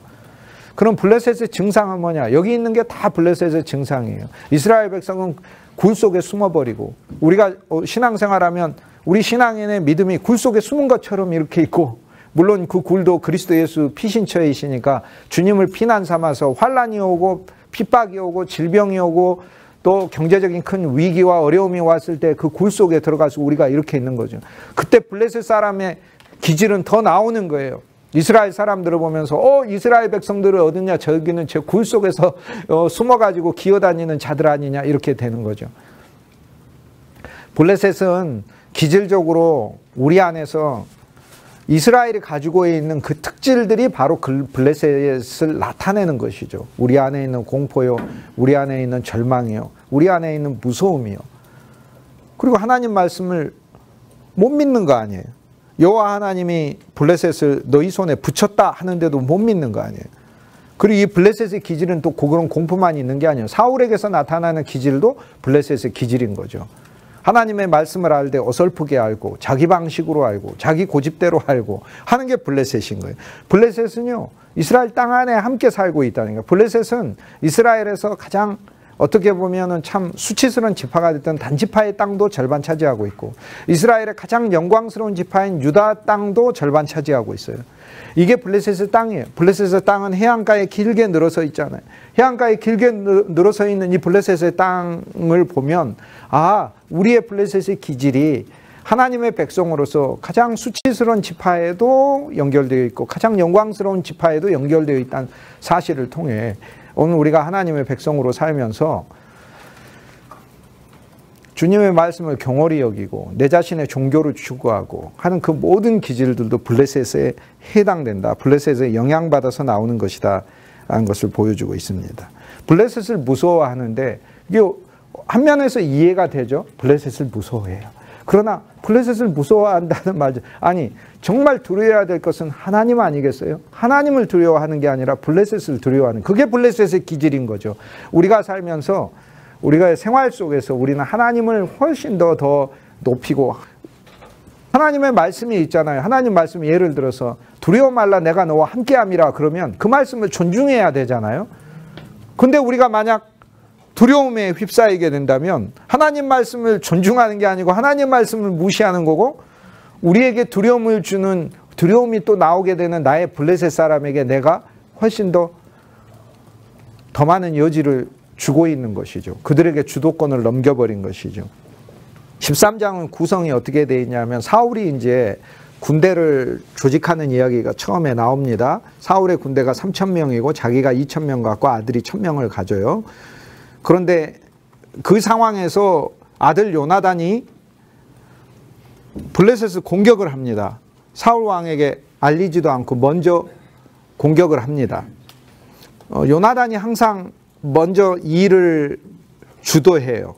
그럼 블레셋의 증상은 뭐냐? 여기 있는 게 다 블레셋의 증상이에요. 이스라엘 백성은 굴 속에 숨어버리고 우리가 신앙생활하면 우리 신앙인의 믿음이 굴 속에 숨은 것처럼 이렇게 있고 물론 그 굴도 그리스도 예수 피신처이시니까 주님을 피난 삼아서 환난이 오고 핍박이 오고 질병이 오고 또 경제적인 큰 위기와 어려움이 왔을 때 그 굴 속에 들어가서 우리가 이렇게 있는 거죠. 그때 블레셋 사람의 기질은 더 나오는 거예요. 이스라엘 사람들을 보면서 이스라엘 백성들을 얻느냐 저기는 제 굴 속에서 숨어가지고 기어다니는 자들 아니냐 이렇게 되는 거죠. 블레셋은 기질적으로 우리 안에서 이스라엘이 가지고 있는 그 특질들이 바로 그 블레셋을 나타내는 것이죠. 우리 안에 있는 공포요, 우리 안에 있는 절망이요, 우리 안에 있는 무서움이요. 그리고 하나님 말씀을 못 믿는 거 아니에요. 여호와 하나님이 블레셋을 너희 손에 붙였다 하는데도 못 믿는 거 아니에요. 그리고 이 블레셋의 기질은 또 그런 공포만 있는 게 아니에요. 사울에게서 나타나는 기질도 블레셋의 기질인 거죠. 하나님의 말씀을 알 때 어설프게 알고 자기 방식으로 알고 자기 고집대로 알고 하는 게 블레셋인 거예요. 블레셋은요 이스라엘 땅 안에 함께 살고 있다는 거예요. 블레셋은 이스라엘에서 가장 어떻게 보면은 참 수치스러운 지파가 됐던 단지파의 땅도 절반 차지하고 있고 이스라엘의 가장 영광스러운 지파인 유다 땅도 절반 차지하고 있어요. 이게 블레셋의 땅이에요. 블레셋의 땅은 해안가에 길게 늘어서 있잖아요. 해안가에 길게 늘어서 있는 이 블레셋의 땅을 보면 우리의 블레셋의 기질이 하나님의 백성으로서 가장 수치스러운 지파에도 연결되어 있고 가장 영광스러운 지파에도 연결되어 있다는 사실을 통해 오늘 우리가 하나님의 백성으로 살면서 주님의 말씀을 경홀히 여기고 내 자신의 종교를 추구하고 하는 그 모든 기질들도 블레셋에 해당된다. 블레셋에 영향받아서 나오는 것이다 라는 것을 보여주고 있습니다. 블레셋을 무서워하는데 이게 한 면에서 이해가 되죠. 블레셋을 무서워해요. 그러나 블레셋을 무서워한다는 말이죠. 아니 정말 두려워해야 될 것은 하나님 아니겠어요? 하나님을 두려워하는 게 아니라 블레셋을 두려워하는 그게 블레셋의 기질인 거죠. 우리가 살면서 우리가 생활 속에서 우리는 하나님을 훨씬 더 높이고 하나님의 말씀이 있잖아요. 하나님 말씀 예를 들어서 두려워 말라 내가 너와 함께함이라 그러면 그 말씀을 존중해야 되잖아요. 근데 우리가 만약 두려움에 휩싸이게 된다면 하나님 말씀을 존중하는 게 아니고 하나님 말씀을 무시하는 거고 우리에게 두려움을 주는 두려움이 또 나오게 되는 나의 블레셋 사람에게 내가 훨씬 더 많은 여지를 주고 있는 것이죠. 그들에게 주도권을 넘겨버린 것이죠. 13장은 구성이 어떻게 되어 있냐면 사울이 이제 군대를 조직하는 이야기가 처음에 나옵니다. 사울의 군대가 3,000명이고 자기가 2,000명 갖고 아들이 1,000명을 가져요. 그런데 그 상황에서 아들 요나단이 블레셋을 공격을 합니다. 사울 왕에게 알리지도 않고 먼저 공격을 합니다. 요나단이 항상 먼저 일을 주도해요.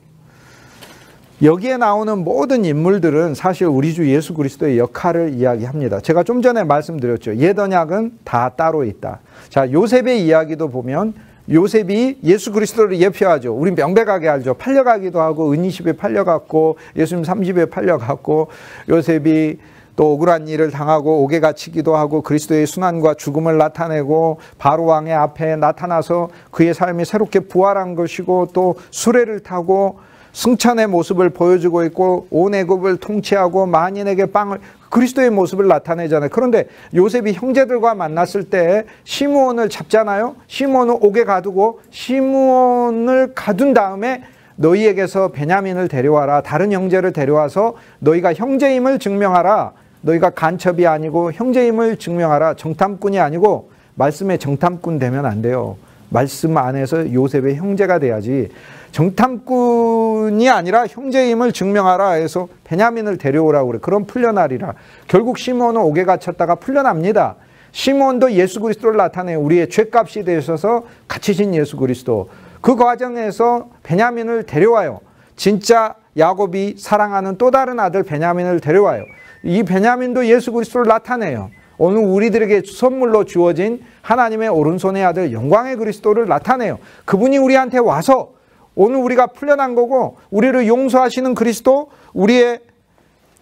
여기에 나오는 모든 인물들은 사실 우리 주 예수 그리스도의 역할을 이야기합니다. 제가 좀 전에 말씀드렸죠. 옛 언약은 다 따로 있다. 자, 요셉의 이야기도 보면 요셉이 예수 그리스도를 예표하죠. 우리 명백하게 알죠. 팔려가기도 하고 은이십에 팔려갔고 예수님 30에 팔려갔고 요셉이 또 억울한 일을 당하고 옥에 갇히기도 하고 그리스도의 순환과 죽음을 나타내고 바로 왕의 앞에 나타나서 그의 삶이 새롭게 부활한 것이고 또 수레를 타고 승천의 모습을 보여주고 있고 온 애굽을 통치하고 만인에게 빵을 그리스도의 모습을 나타내잖아요. 그런데 요셉이 형제들과 만났을 때 시므온을 잡잖아요. 시므온을 옥에 가두고 시므온을 가둔 다음에 너희에게서 베냐민을 데려와라. 다른 형제를 데려와서 너희가 형제임을 증명하라. 너희가 간첩이 아니고 형제임을 증명하라. 정탐꾼이 아니고 말씀의 정탐꾼 되면 안 돼요. 말씀 안에서 요셉의 형제가 돼야지. 정탐꾼이 아니라 형제임을 증명하라 해서 베냐민을 데려오라고 그래. 그럼 풀려나리라. 결국 시므온은 옥에 갇혔다가 풀려납니다. 시므온도 예수 그리스도를 나타내요. 우리의 죄값이 되셔서 갇히신 예수 그리스도. 그 과정에서 베냐민을 데려와요. 진짜 야곱이 사랑하는 또 다른 아들 베냐민을 데려와요. 이 베냐민도 예수 그리스도를 나타내요. 오늘 우리들에게 선물로 주어진 하나님의 오른손의 아들 영광의 그리스도를 나타내요. 그분이 우리한테 와서 오늘 우리가 풀려난 거고 우리를 용서하시는 그리스도, 우리의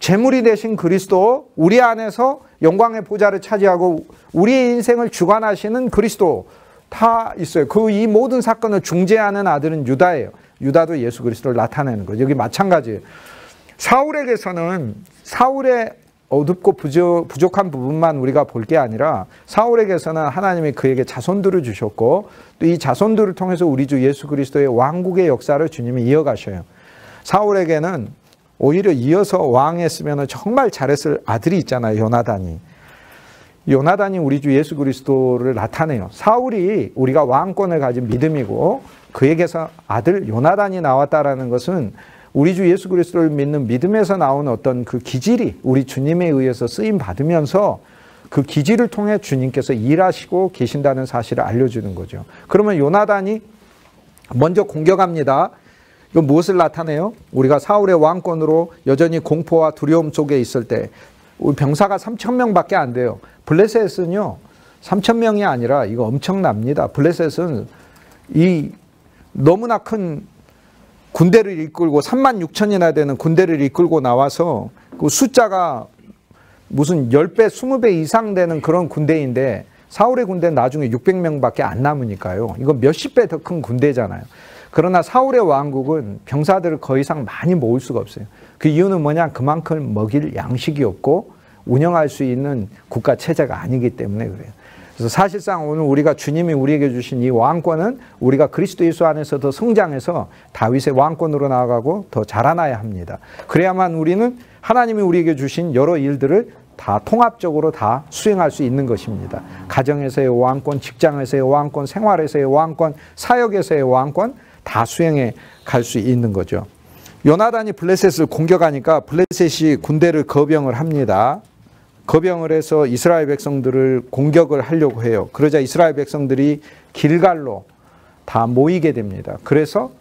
재물이 되신 그리스도, 우리 안에서 영광의 보좌를 차지하고 우리의 인생을 주관하시는 그리스도 다 있어요. 이 모든 사건을 중재하는 아들은 유다예요. 유다도 예수 그리스도를 나타내는 거죠. 여기 마찬가지예요. 사울에게서는 사울의 어둡고 부족한 부분만 우리가 볼 게 아니라 사울에게서는 하나님이 그에게 자손들을 주셨고 또 이 자손들을 통해서 우리 주 예수 그리스도의 왕국의 역사를 주님이 이어가셔요. 사울에게는 오히려 이어서 왕했으면 정말 잘했을 아들이 있잖아요. 요나단이. 요나단이 우리 주 예수 그리스도를 나타내요. 사울이 우리가 왕권을 가진 믿음이고 그에게서 아들 요나단이 나왔다라는 것은 우리 주 예수 그리스도를 믿는 믿음에서 나온 어떤 그 기질이 우리 주님에 의해서 쓰임 받으면서 그 기질을 통해 주님께서 일하시고 계신다는 사실을 알려주는 거죠. 그러면 요나단이 먼저 공격합니다. 이건 무엇을 나타내요? 우리가 사울의 왕권으로 여전히 공포와 두려움 속에 있을 때 우리 병사가 3,000명밖에 안 돼요. 블레셋은요 3,000명이 아니라 이거 엄청납니다. 블레셋은 이 너무나 큰 군대를 이끌고 36,000이나 되는 군대를 이끌고 나와서 그 숫자가 무슨 10배, 20배 이상 되는 그런 군대인데 사울의 군대는 나중에 600명밖에 안 남으니까요. 이건 몇십 배 더 큰 군대잖아요. 그러나 사울의 왕국은 병사들을 더 이상 많이 모을 수가 없어요. 그 이유는 뭐냐? 그만큼 먹일 양식이 없고 운영할 수 있는 국가 체제가 아니기 때문에 그래요. 그래서 사실상 오늘 우리가 주님이 우리에게 주신 이 왕권은 우리가 그리스도 예수 안에서 더 성장해서 다윗의 왕권으로 나아가고 더 자라나야 합니다. 그래야만 우리는 하나님이 우리에게 주신 여러 일들을 다 통합적으로 다 수행할 수 있는 것입니다. 가정에서의 왕권, 직장에서의 왕권, 생활에서의 왕권, 사역에서의 왕권 다 수행해 갈 수 있는 거죠. 요나단이 블레셋을 공격하니까 블레셋이 군대를 거병을 합니다. 거병을 해서 이스라엘 백성들을 공격을 하려고 해요. 그러자 이스라엘 백성들이 길갈로 다 모이게 됩니다. 그래서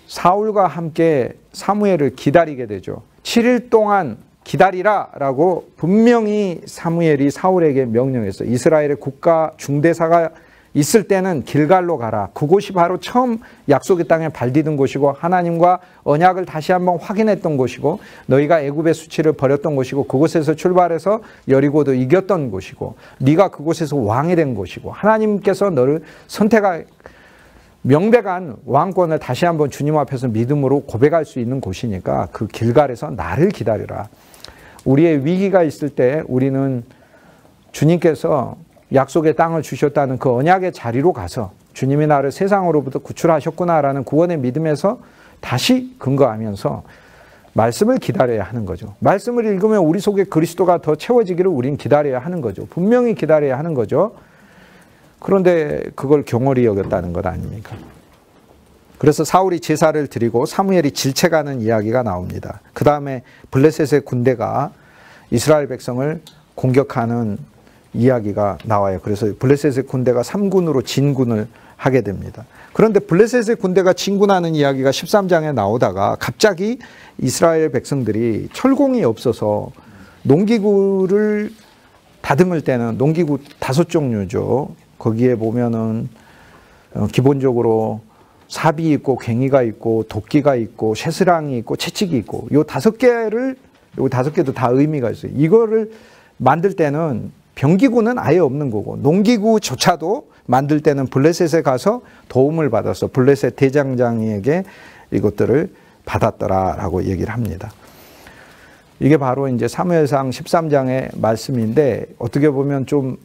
사울과 함께 사무엘을 기다리게 되죠. 7일 동안 기다리라 라고 분명히 사무엘이 사울에게 명령했어요. 이스라엘의 국가 중대사가 있을 때는 길갈로 가라. 그곳이 바로 처음 약속의 땅에 발디딘 곳이고 하나님과 언약을 다시 한번 확인했던 곳이고 너희가 애굽의 수치를 버렸던 곳이고 그곳에서 출발해서 여리고도 이겼던 곳이고 네가 그곳에서 왕이 된 곳이고 하나님께서 너를 선택할 명백한 왕권을 다시 한번 주님 앞에서 믿음으로 고백할 수 있는 곳이니까 그 길갈에서 나를 기다리라. 우리의 위기가 있을 때 우리는 주님께서 약속의 땅을 주셨다는 그 언약의 자리로 가서 주님이 나를 세상으로부터 구출하셨구나라는 구원의 믿음에서 다시 근거하면서 말씀을 기다려야 하는 거죠. 말씀을 읽으면 우리 속에 그리스도가 더 채워지기를 우린 기다려야 하는 거죠. 분명히 기다려야 하는 거죠. 그런데 그걸 경홀히 여겼다는 것 아닙니까? 그래서 사울이 제사를 드리고 사무엘이 질책하는 이야기가 나옵니다. 그 다음에 블레셋의 군대가 이스라엘 백성을 공격하는 이야기가 나와요. 그래서 블레셋의 군대가 3군으로 진군을 하게 됩니다. 그런데 블레셋의 군대가 진군하는 이야기가 13장에 나오다가 갑자기 이스라엘 백성들이 철공이 없어서 농기구를 다듬을 때는 농기구 5종류죠. 거기에 보면은 기본적으로 삽이 있고 괭이가 있고 도끼가 있고 쇠스랑이 있고 채찍이 있고 요 5개도 다 의미가 있어요. 이거를 만들 때는 병기구는 아예 없는 거고 농기구조차도 만들 때는 블레셋에 가서 도움을 받아서 블레셋 대장장이에게 이것들을 받았더라라고 얘기를 합니다. 이게 바로 이제 사무엘상 13장의 말씀인데 어떻게 보면 좀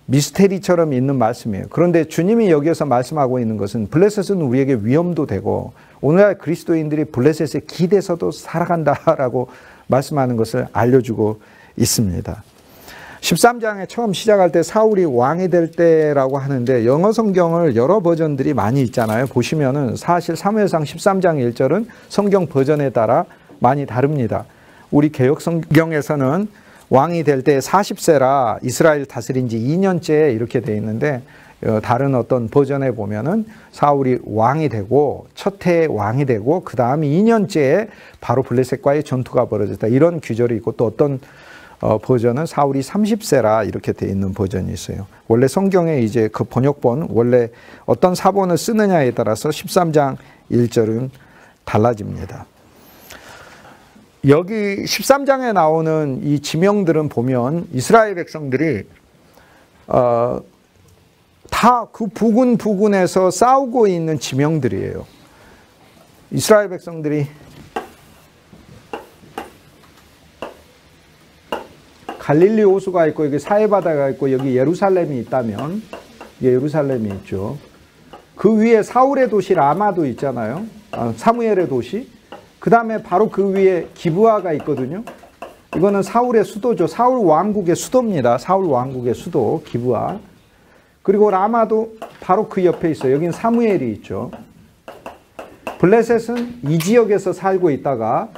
미스테리처럼 있는 말씀이에요. 그런데 주님이 여기에서 말씀하고 있는 것은 블레셋은 우리에게 위험도 되고 오늘날 그리스도인들이 블레셋에 기대서도 살아간다라고 말씀하는 것을 알려주고 있습니다. 13장에 처음 시작할 때 사울이 왕이 될 때라고 하는데 영어 성경을 여러 버전들이 많이 있잖아요. 보시면은 사실 사무엘상 13장 1절은 성경 버전에 따라 많이 다릅니다. 우리 개역 성경에서는 왕이 될 때 40세라 이스라엘 다스린 지 2년째 이렇게 돼 있는데 다른 어떤 버전에 보면은 사울이 왕이 되고 첫 해에 왕이 되고 그 다음 2년째에 바로 블레셋과의 전투가 벌어졌다. 이런 규절이 있고 또 어떤 버전은 사울이 30세라 이렇게 돼 있는 버전이 있어요. 원래 성경에 이제 그 번역본 원래 어떤 사본을 쓰느냐에 따라서 13장 1절은 달라집니다. 여기 13장에 나오는 이 지명들은 보면 이스라엘 백성들이 다 그 부근에서 싸우고 있는 지명들이에요. 이스라엘 백성들이 갈릴리 호수가 있고 여기 사해바다가 있고 여기 예루살렘이 있다면 예루살렘이 있죠. 그 위에 사울의 도시 라마도 있잖아요. 사무엘의 도시. 그 다음에 바로 그 위에 기브아가 있거든요. 이거는 사울의 수도죠. 사울 왕국의 수도입니다. 사울 왕국의 수도 기브아. 그리고 라마도 바로 그 옆에 있어요. 여긴 사무엘이 있죠. 블레셋은 이 지역에서 살고 있다가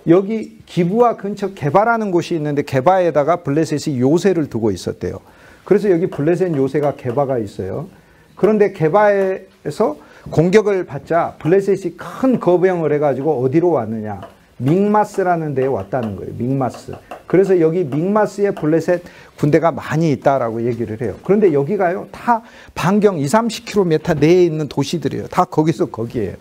여기 기브아 근처 게바라는 곳이 있는데 게바에다가 블레셋이 요새를 두고 있었대요. 그래서 여기 블레셋 요새가 게바가 있어요. 그런데 게바에서 공격을 받자 블레셋이 큰 거병을 해가지고 어디로 왔느냐. 믹마스라는 데에 왔다는 거예요. 믹마스. 그래서 여기 믹마스에 블레셋 군대가 많이 있다라고 얘기를 해요. 그런데 여기가요. 다 반경 20-30km 내에 있는 도시들이에요. 다 거기서 거기에요.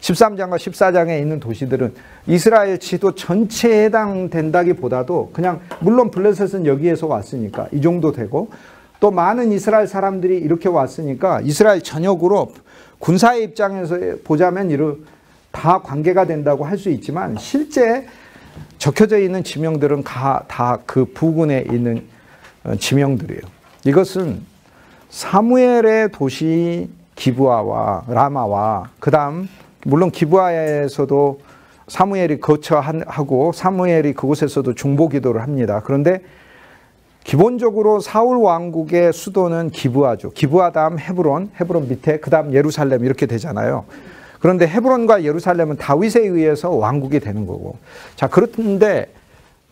13장과 14장에 있는 도시들은 이스라엘 지도 전체에 해당된다기보다도 그냥 물론 블레셋은 여기에서 왔으니까 이 정도 되고 또 많은 이스라엘 사람들이 이렇게 왔으니까 이스라엘 전역으로 군사의 입장에서 보자면 다 관계가 된다고 할 수 있지만 실제 적혀져 있는 지명들은 다 그 부근에 있는 지명들이에요. 이것은 사무엘의 도시 기브아와 라마와 그 다음 물론 기브아에서도 사무엘이 거처하고 사무엘이 그곳에서도 중보기도를 합니다. 그런데 기본적으로 사울 왕국의 수도는 기브아죠. 기브아 다음 헤브론 밑에 그 다음 예루살렘 이렇게 되잖아요. 그런데 헤브론과 예루살렘은 다윗에 의해서 왕국이 되는 거고. 자, 그렇는데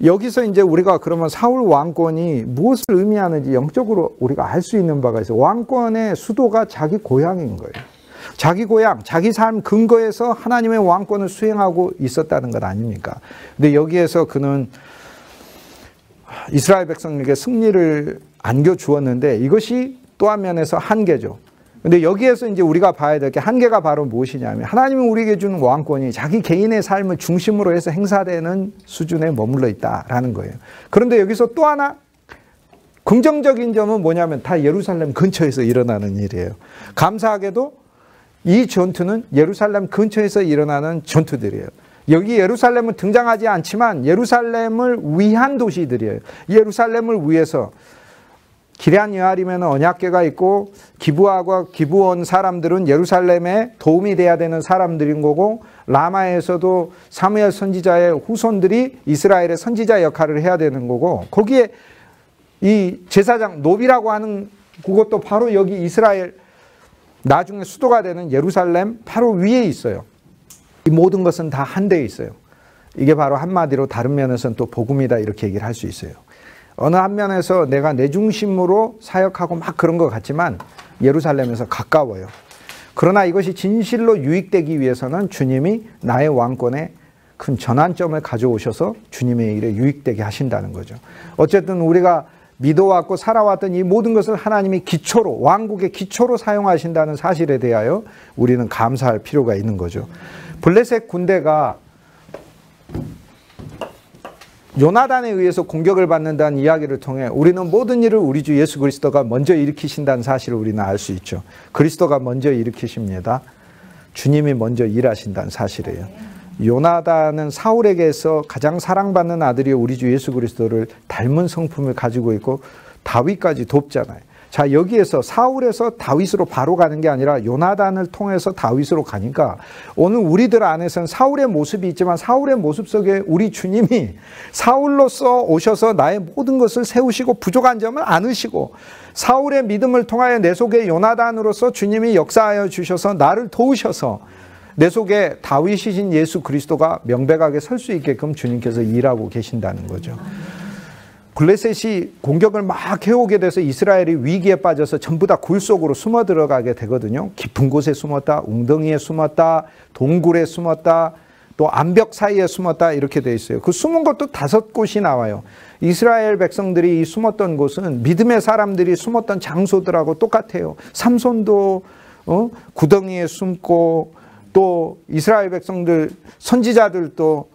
여기서 이제 우리가 그러면 사울 왕권이 무엇을 의미하는지 영적으로 우리가 알 수 있는 바가 있어요. 왕권의 수도가 자기 고향인 거예요. 자기 고향, 자기 삶 근거에서 하나님의 왕권을 수행하고 있었다는 것 아닙니까? 근데 여기에서 그는 이스라엘 백성에게 승리를 안겨주었는데 이것이 또 한 면에서 한계죠. 근데 여기에서 이제 우리가 봐야 될 게 한계가 바로 무엇이냐면 하나님은 우리에게 주는 왕권이 자기 개인의 삶을 중심으로 해서 행사되는 수준에 머물러 있다라는 거예요. 그런데 여기서 또 하나 긍정적인 점은 뭐냐면 다 예루살렘 근처에서 일어나는 일이에요. 감사하게도 이 전투는 예루살렘 근처에서 일어나는 전투들이에요. 여기 예루살렘은 등장하지 않지만 예루살렘을 위한 도시들이에요. 예루살렘을 위해서 기럇 여아림에는 언약궤가 있고 기브아와 기브온 사람들은 예루살렘에 도움이 돼야 되는 사람들인 거고, 라마에서도 사무엘 선지자의 후손들이 이스라엘의 선지자 역할을 해야 되는 거고, 거기에 이 제사장 노비라고 하는 그것도 바로 여기 이스라엘 나중에 수도가 되는 예루살렘 바로 위에 있어요. 이 모든 것은 다 한 데에 있어요. 이게 바로 한마디로 다른 면에서는 또 복음이다 이렇게 얘기를 할 수 있어요. 어느 한 면에서 내가 내 중심으로 사역하고 막 그런 것 같지만 예루살렘에서 가까워요. 그러나 이것이 진실로 유익되기 위해서는 주님이 나의 왕권에 큰 전환점을 가져오셔서 주님의 일에 유익되게 하신다는 거죠. 어쨌든 우리가 믿어왔고 살아왔던 이 모든 것을 하나님이 기초로, 왕국의 기초로 사용하신다는 사실에 대하여 우리는 감사할 필요가 있는 거죠. 블레셋 군대가 요나단에 의해서 공격을 받는다는 이야기를 통해 우리는 모든 일을 우리 주 예수 그리스도가 먼저 일으키신다는 사실을 우리는 알 수 있죠. 그리스도가 먼저 일으키십니다. 주님이 먼저 일하신다는 사실이에요. 요나단은 사울에게서 가장 사랑받는 아들이 우리 주 예수 그리스도를 닮은 성품을 가지고 있고 다윗까지 돕잖아요. 자, 여기에서 사울에서 다윗으로 바로 가는 게 아니라 요나단을 통해서 다윗으로 가니까 오늘 우리들 안에서는 사울의 모습이 있지만 사울의 모습 속에 우리 주님이 사울로서 오셔서 나의 모든 것을 세우시고 부족한 점을 안으시고, 사울의 믿음을 통하여 내 속에 요나단으로서 주님이 역사하여 주셔서 나를 도우셔서 내 속에 다윗이신 예수 그리스도가 명백하게 설 수 있게끔 주님께서 일하고 계신다는 거죠. 블레셋이 공격을 막 해오게 돼서 이스라엘이 위기에 빠져서 전부 다 굴 속으로 숨어 들어가게 되거든요. 깊은 곳에 숨었다, 웅덩이에 숨었다, 동굴에 숨었다, 또 암벽 사이에 숨었다 이렇게 돼 있어요. 그 숨은 것도 5곳이 나와요. 이스라엘 백성들이 이 숨었던 곳은 믿음의 사람들이 숨었던 장소들하고 똑같아요. 삼손도 구덩이에 숨고, 또 이스라엘 백성들 선지자들도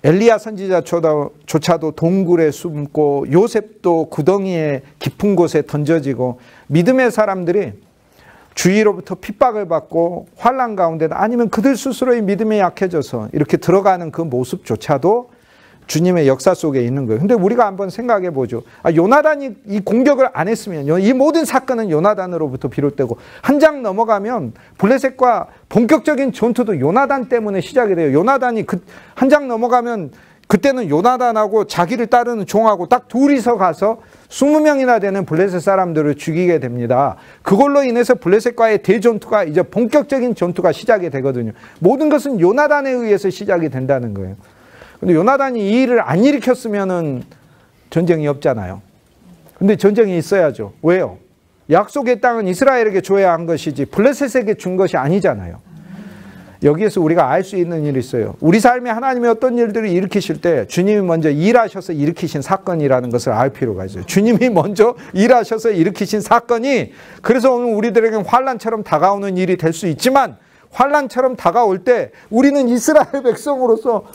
엘리야 선지자조차도 동굴에 숨고, 요셉도 구덩이에 깊은 곳에 던져지고, 믿음의 사람들이 주위로부터 핍박을 받고 환난 가운데 아니면 그들 스스로의 믿음이 약해져서 이렇게 들어가는 그 모습조차도 주님의 역사 속에 있는 거예요. 근데 우리가 한번 생각해 보죠. 요나단이 이 공격을 안 했으면, 이 모든 사건은 요나단으로부터 비롯되고, 한 장 넘어가면 블레셋과 본격적인 전투도 요나단 때문에 시작이 돼요. 요나단이 한 장 넘어가면 그때는 요나단하고 자기를 따르는 종하고 딱 둘이서 가서 20명이나 되는 블레셋 사람들을 죽이게 됩니다. 그걸로 인해서 블레셋과의 대전투가 이제 본격적인 전투가 시작이 되거든요. 모든 것은 요나단에 의해서 시작이 된다는 거예요. 근데 요나단이 이 일을 안 일으켰으면은 전쟁이 없잖아요. 근데 전쟁이 있어야죠. 왜요? 약속의 땅은 이스라엘에게 줘야 한 것이지 블레셋에게 준 것이 아니잖아요. 여기에서 우리가 알 수 있는 일이 있어요. 우리 삶에 하나님이 어떤 일들을 일으키실 때 주님이 먼저 일하셔서 일으키신 사건이라는 것을 알 필요가 있어요. 주님이 먼저 일하셔서 일으키신 사건이, 그래서 오늘 우리들에게는 환난처럼 다가오는 일이 될 수 있지만, 환난처럼 다가올 때 우리는 이스라엘 백성으로서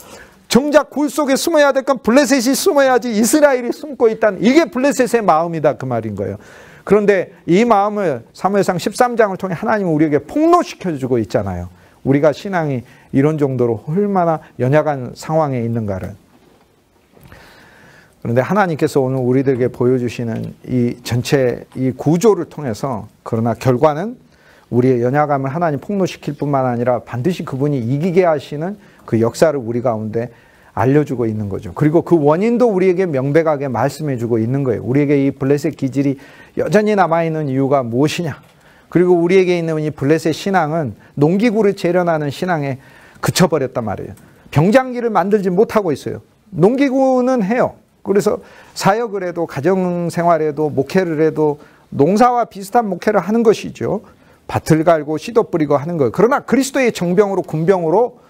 정작 굴 속에 숨어야 될 건 블레셋이 숨어야지 이스라엘이 숨고 있다는, 이게 블레셋의 마음이다 그 말인 거예요. 그런데 이 마음을 사무엘상 13장을 통해 하나님은 우리에게 폭로시켜주고 있잖아요. 우리가 신앙이 이런 정도로 얼마나 연약한 상황에 있는가를. 그런데 하나님께서 오늘 우리들에게 보여주시는 이 전체 이 구조를 통해서, 그러나 결과는 우리의 연약함을 하나님 폭로시킬 뿐만 아니라 반드시 그분이 이기게 하시는 그 역사를 우리 가운데 알려주고 있는 거죠. 그리고 그 원인도 우리에게 명백하게 말씀해주고 있는 거예요. 우리에게 이 블레셋 기질이 여전히 남아있는 이유가 무엇이냐. 그리고 우리에게 있는 이 블레셋 신앙은 농기구를 재련하는 신앙에 그쳐버렸단 말이에요. 병장기를 만들지 못하고 있어요. 농기구는 해요. 그래서 사역을 해도, 가정생활에도, 목회를 해도 농사와 비슷한 목회를 하는 것이죠. 밭을 갈고 씨도 뿌리고 하는 거예요. 그러나 그리스도의 정병으로, 군병으로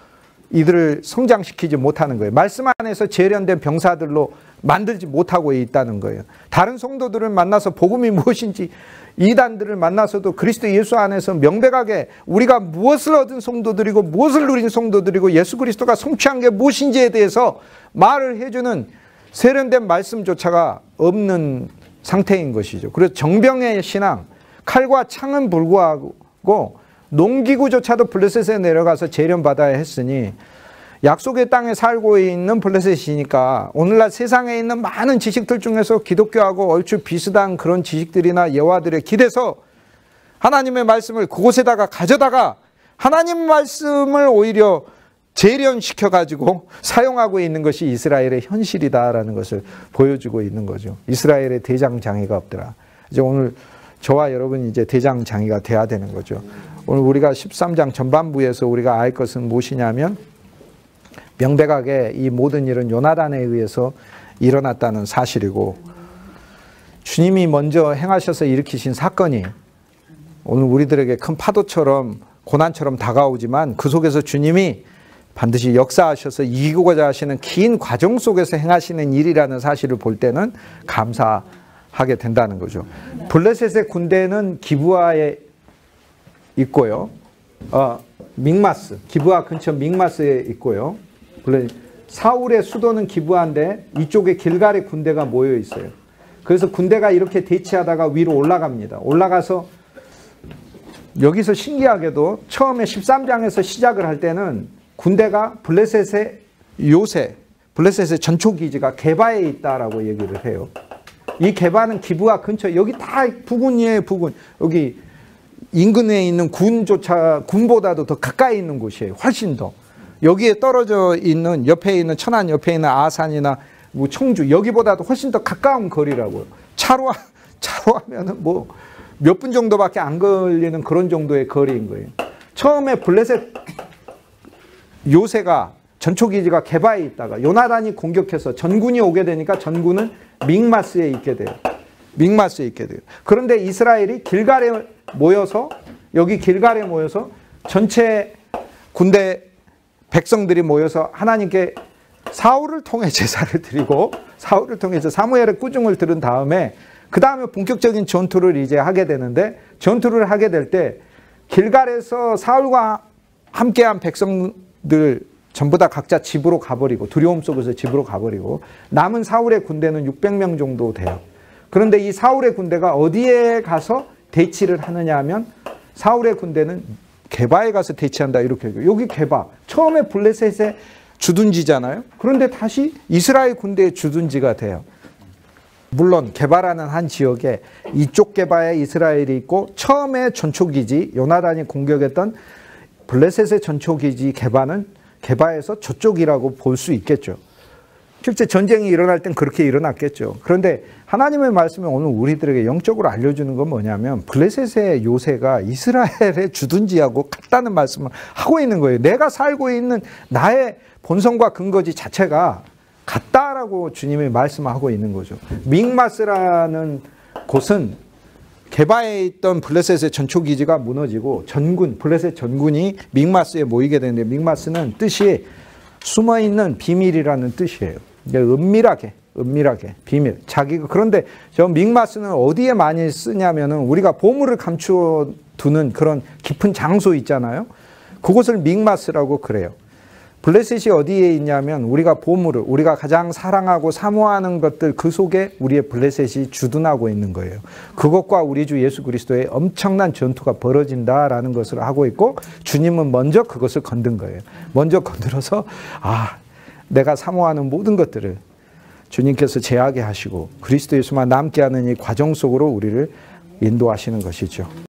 이들을 성장시키지 못하는 거예요. 말씀 안에서 재련된 병사들로 만들지 못하고 있다는 거예요. 다른 성도들을 만나서 복음이 무엇인지, 이단들을 만나서도 그리스도 예수 안에서 명백하게 우리가 무엇을 얻은 성도들이고 무엇을 누린 성도들이고 예수 그리스도가 성취한 게 무엇인지에 대해서 말을 해주는 세련된 말씀조차가 없는 상태인 것이죠. 그래서 정병의 신앙, 칼과 창은 불구하고 농기구조차도 블레셋에 내려가서 재련받아야 했으니, 약속의 땅에 살고 있는 블레셋이니까 오늘날 세상에 있는 많은 지식들 중에서 기독교하고 얼추 비슷한 그런 지식들이나 예화들에 기대서 하나님의 말씀을 그곳에다가 가져다가 하나님 말씀을 오히려 재련시켜가지고 사용하고 있는 것이 이스라엘의 현실이다라는 것을 보여주고 있는 거죠. 이스라엘의 대장장이가 없더라. 이제 오늘 저와 여러분이 이제 대장장이가 돼야 되는 거죠. 오늘 우리가 13장 전반부에서 우리가 알 것은 무엇이냐면 명백하게 이 모든 일은 요나단에 의해서 일어났다는 사실이고 주님이 먼저 행하셔서 일으키신 사건이 오늘 우리들에게 큰 파도처럼 고난처럼 다가오지만 그 속에서 주님이 반드시 역사하셔서 이기고자 하시는 긴 과정 속에서 행하시는 일이라는 사실을 볼 때는 감사하게 된다는 거죠. 블레셋의 군대는 기브아에 있고요. 믹마스, 기브아 근처 믹마스에 있고요. 사울의 수도는 기브아인데 이쪽에 길갈의 군대가 모여 있어요. 그래서 군대가 이렇게 대치하다가 위로 올라갑니다. 올라가서 여기서 신기하게도 처음에 13장에서 시작을 할 때는 군대가 블레셋의 요새, 블레셋의 전초기지가 게바에 있다라고 얘기를 해요. 이 게바는 기브아 근처, 여기 다 부근이에요, 부근. 여기 인근에 있는 군보다도 더 가까이 있는 곳이에요. 훨씬 더. 여기에 떨어져 있는, 옆에 있는, 천안 옆에 있는 아산이나 뭐 청주, 여기보다도 훨씬 더 가까운 거리라고요. 차로 하면은 뭐 몇 분 정도밖에 안 걸리는 그런 정도의 거리인 거예요. 처음에 블레셋 요새가 전초기지가 게바에 있다가 요나단이 공격해서 전군이 오게 되니까 전군은 믹마스에 있게 돼요. 믹마스에 있게 돼요. 그런데 이스라엘이 길갈에 모여서 여기 길갈에 모여서 전체 군대 백성들이 모여서 하나님께 사울을 통해 제사를 드리고 사울을 통해서 사무엘의 꾸중을 들은 다음에 그 다음에 본격적인 전투를 이제 하게 되는데 전투를 하게 될 때 길갈에서 사울과 함께한 백성들 전부 다 각자 집으로 가버리고 두려움 속에서 집으로 가버리고 남은 사울의 군대는 600명 정도 돼요. 그런데 이 사울의 군대가 어디에 가서 대치를 하느냐 하면 사울의 군대는 게바에 가서 대치한다 이렇게 얘기해요. 여기 게바 처음에 블레셋의 주둔지잖아요. 그런데 다시 이스라엘 군대의 주둔지가 돼요. 물론 게바라는 한 지역에 이쪽 게바에 이스라엘이 있고 처음에 전초기지 요나단이 공격했던 블레셋의 전초기지 게바는 게바에서 저쪽이라고 볼 수 있겠죠. 실제 전쟁이 일어날 땐 그렇게 일어났겠죠. 그런데 하나님의 말씀은 오늘 우리들에게 영적으로 알려주는 건 뭐냐면 블레셋의 요새가 이스라엘의 주둔지하고 같다는 말씀을 하고 있는 거예요. 내가 살고 있는 나의 본성과 근거지 자체가 같다라고 주님이 말씀하고 있는 거죠. 믹마스라는 곳은 게바에 있던 블레셋의 전초기지가 무너지고 전군, 블레셋 전군이 믹마스에 모이게 되는데 믹마스는 뜻이 숨어있는 비밀이라는 뜻이에요. 은밀하게 비밀. 그런데 저 믹마스는 어디에 많이 쓰냐면은 우리가 보물을 감추어두는 그런 깊은 장소 있잖아요. 그곳을 믹마스라고 그래요. 블레셋이 어디에 있냐면 우리가 보물을, 우리가 가장 사랑하고 사모하는 것들 그 속에 우리의 블레셋이 주둔하고 있는 거예요. 그것과 우리 주 예수 그리스도의 엄청난 전투가 벌어진다라는 것을 하고 있고 주님은 먼저 그것을 건든 거예요. 먼저 건드려서 내가 사모하는 모든 것들을 주님께서 제하게 하시고 그리스도 예수만 남게 하는 이 과정 속으로 우리를 인도하시는 것이죠.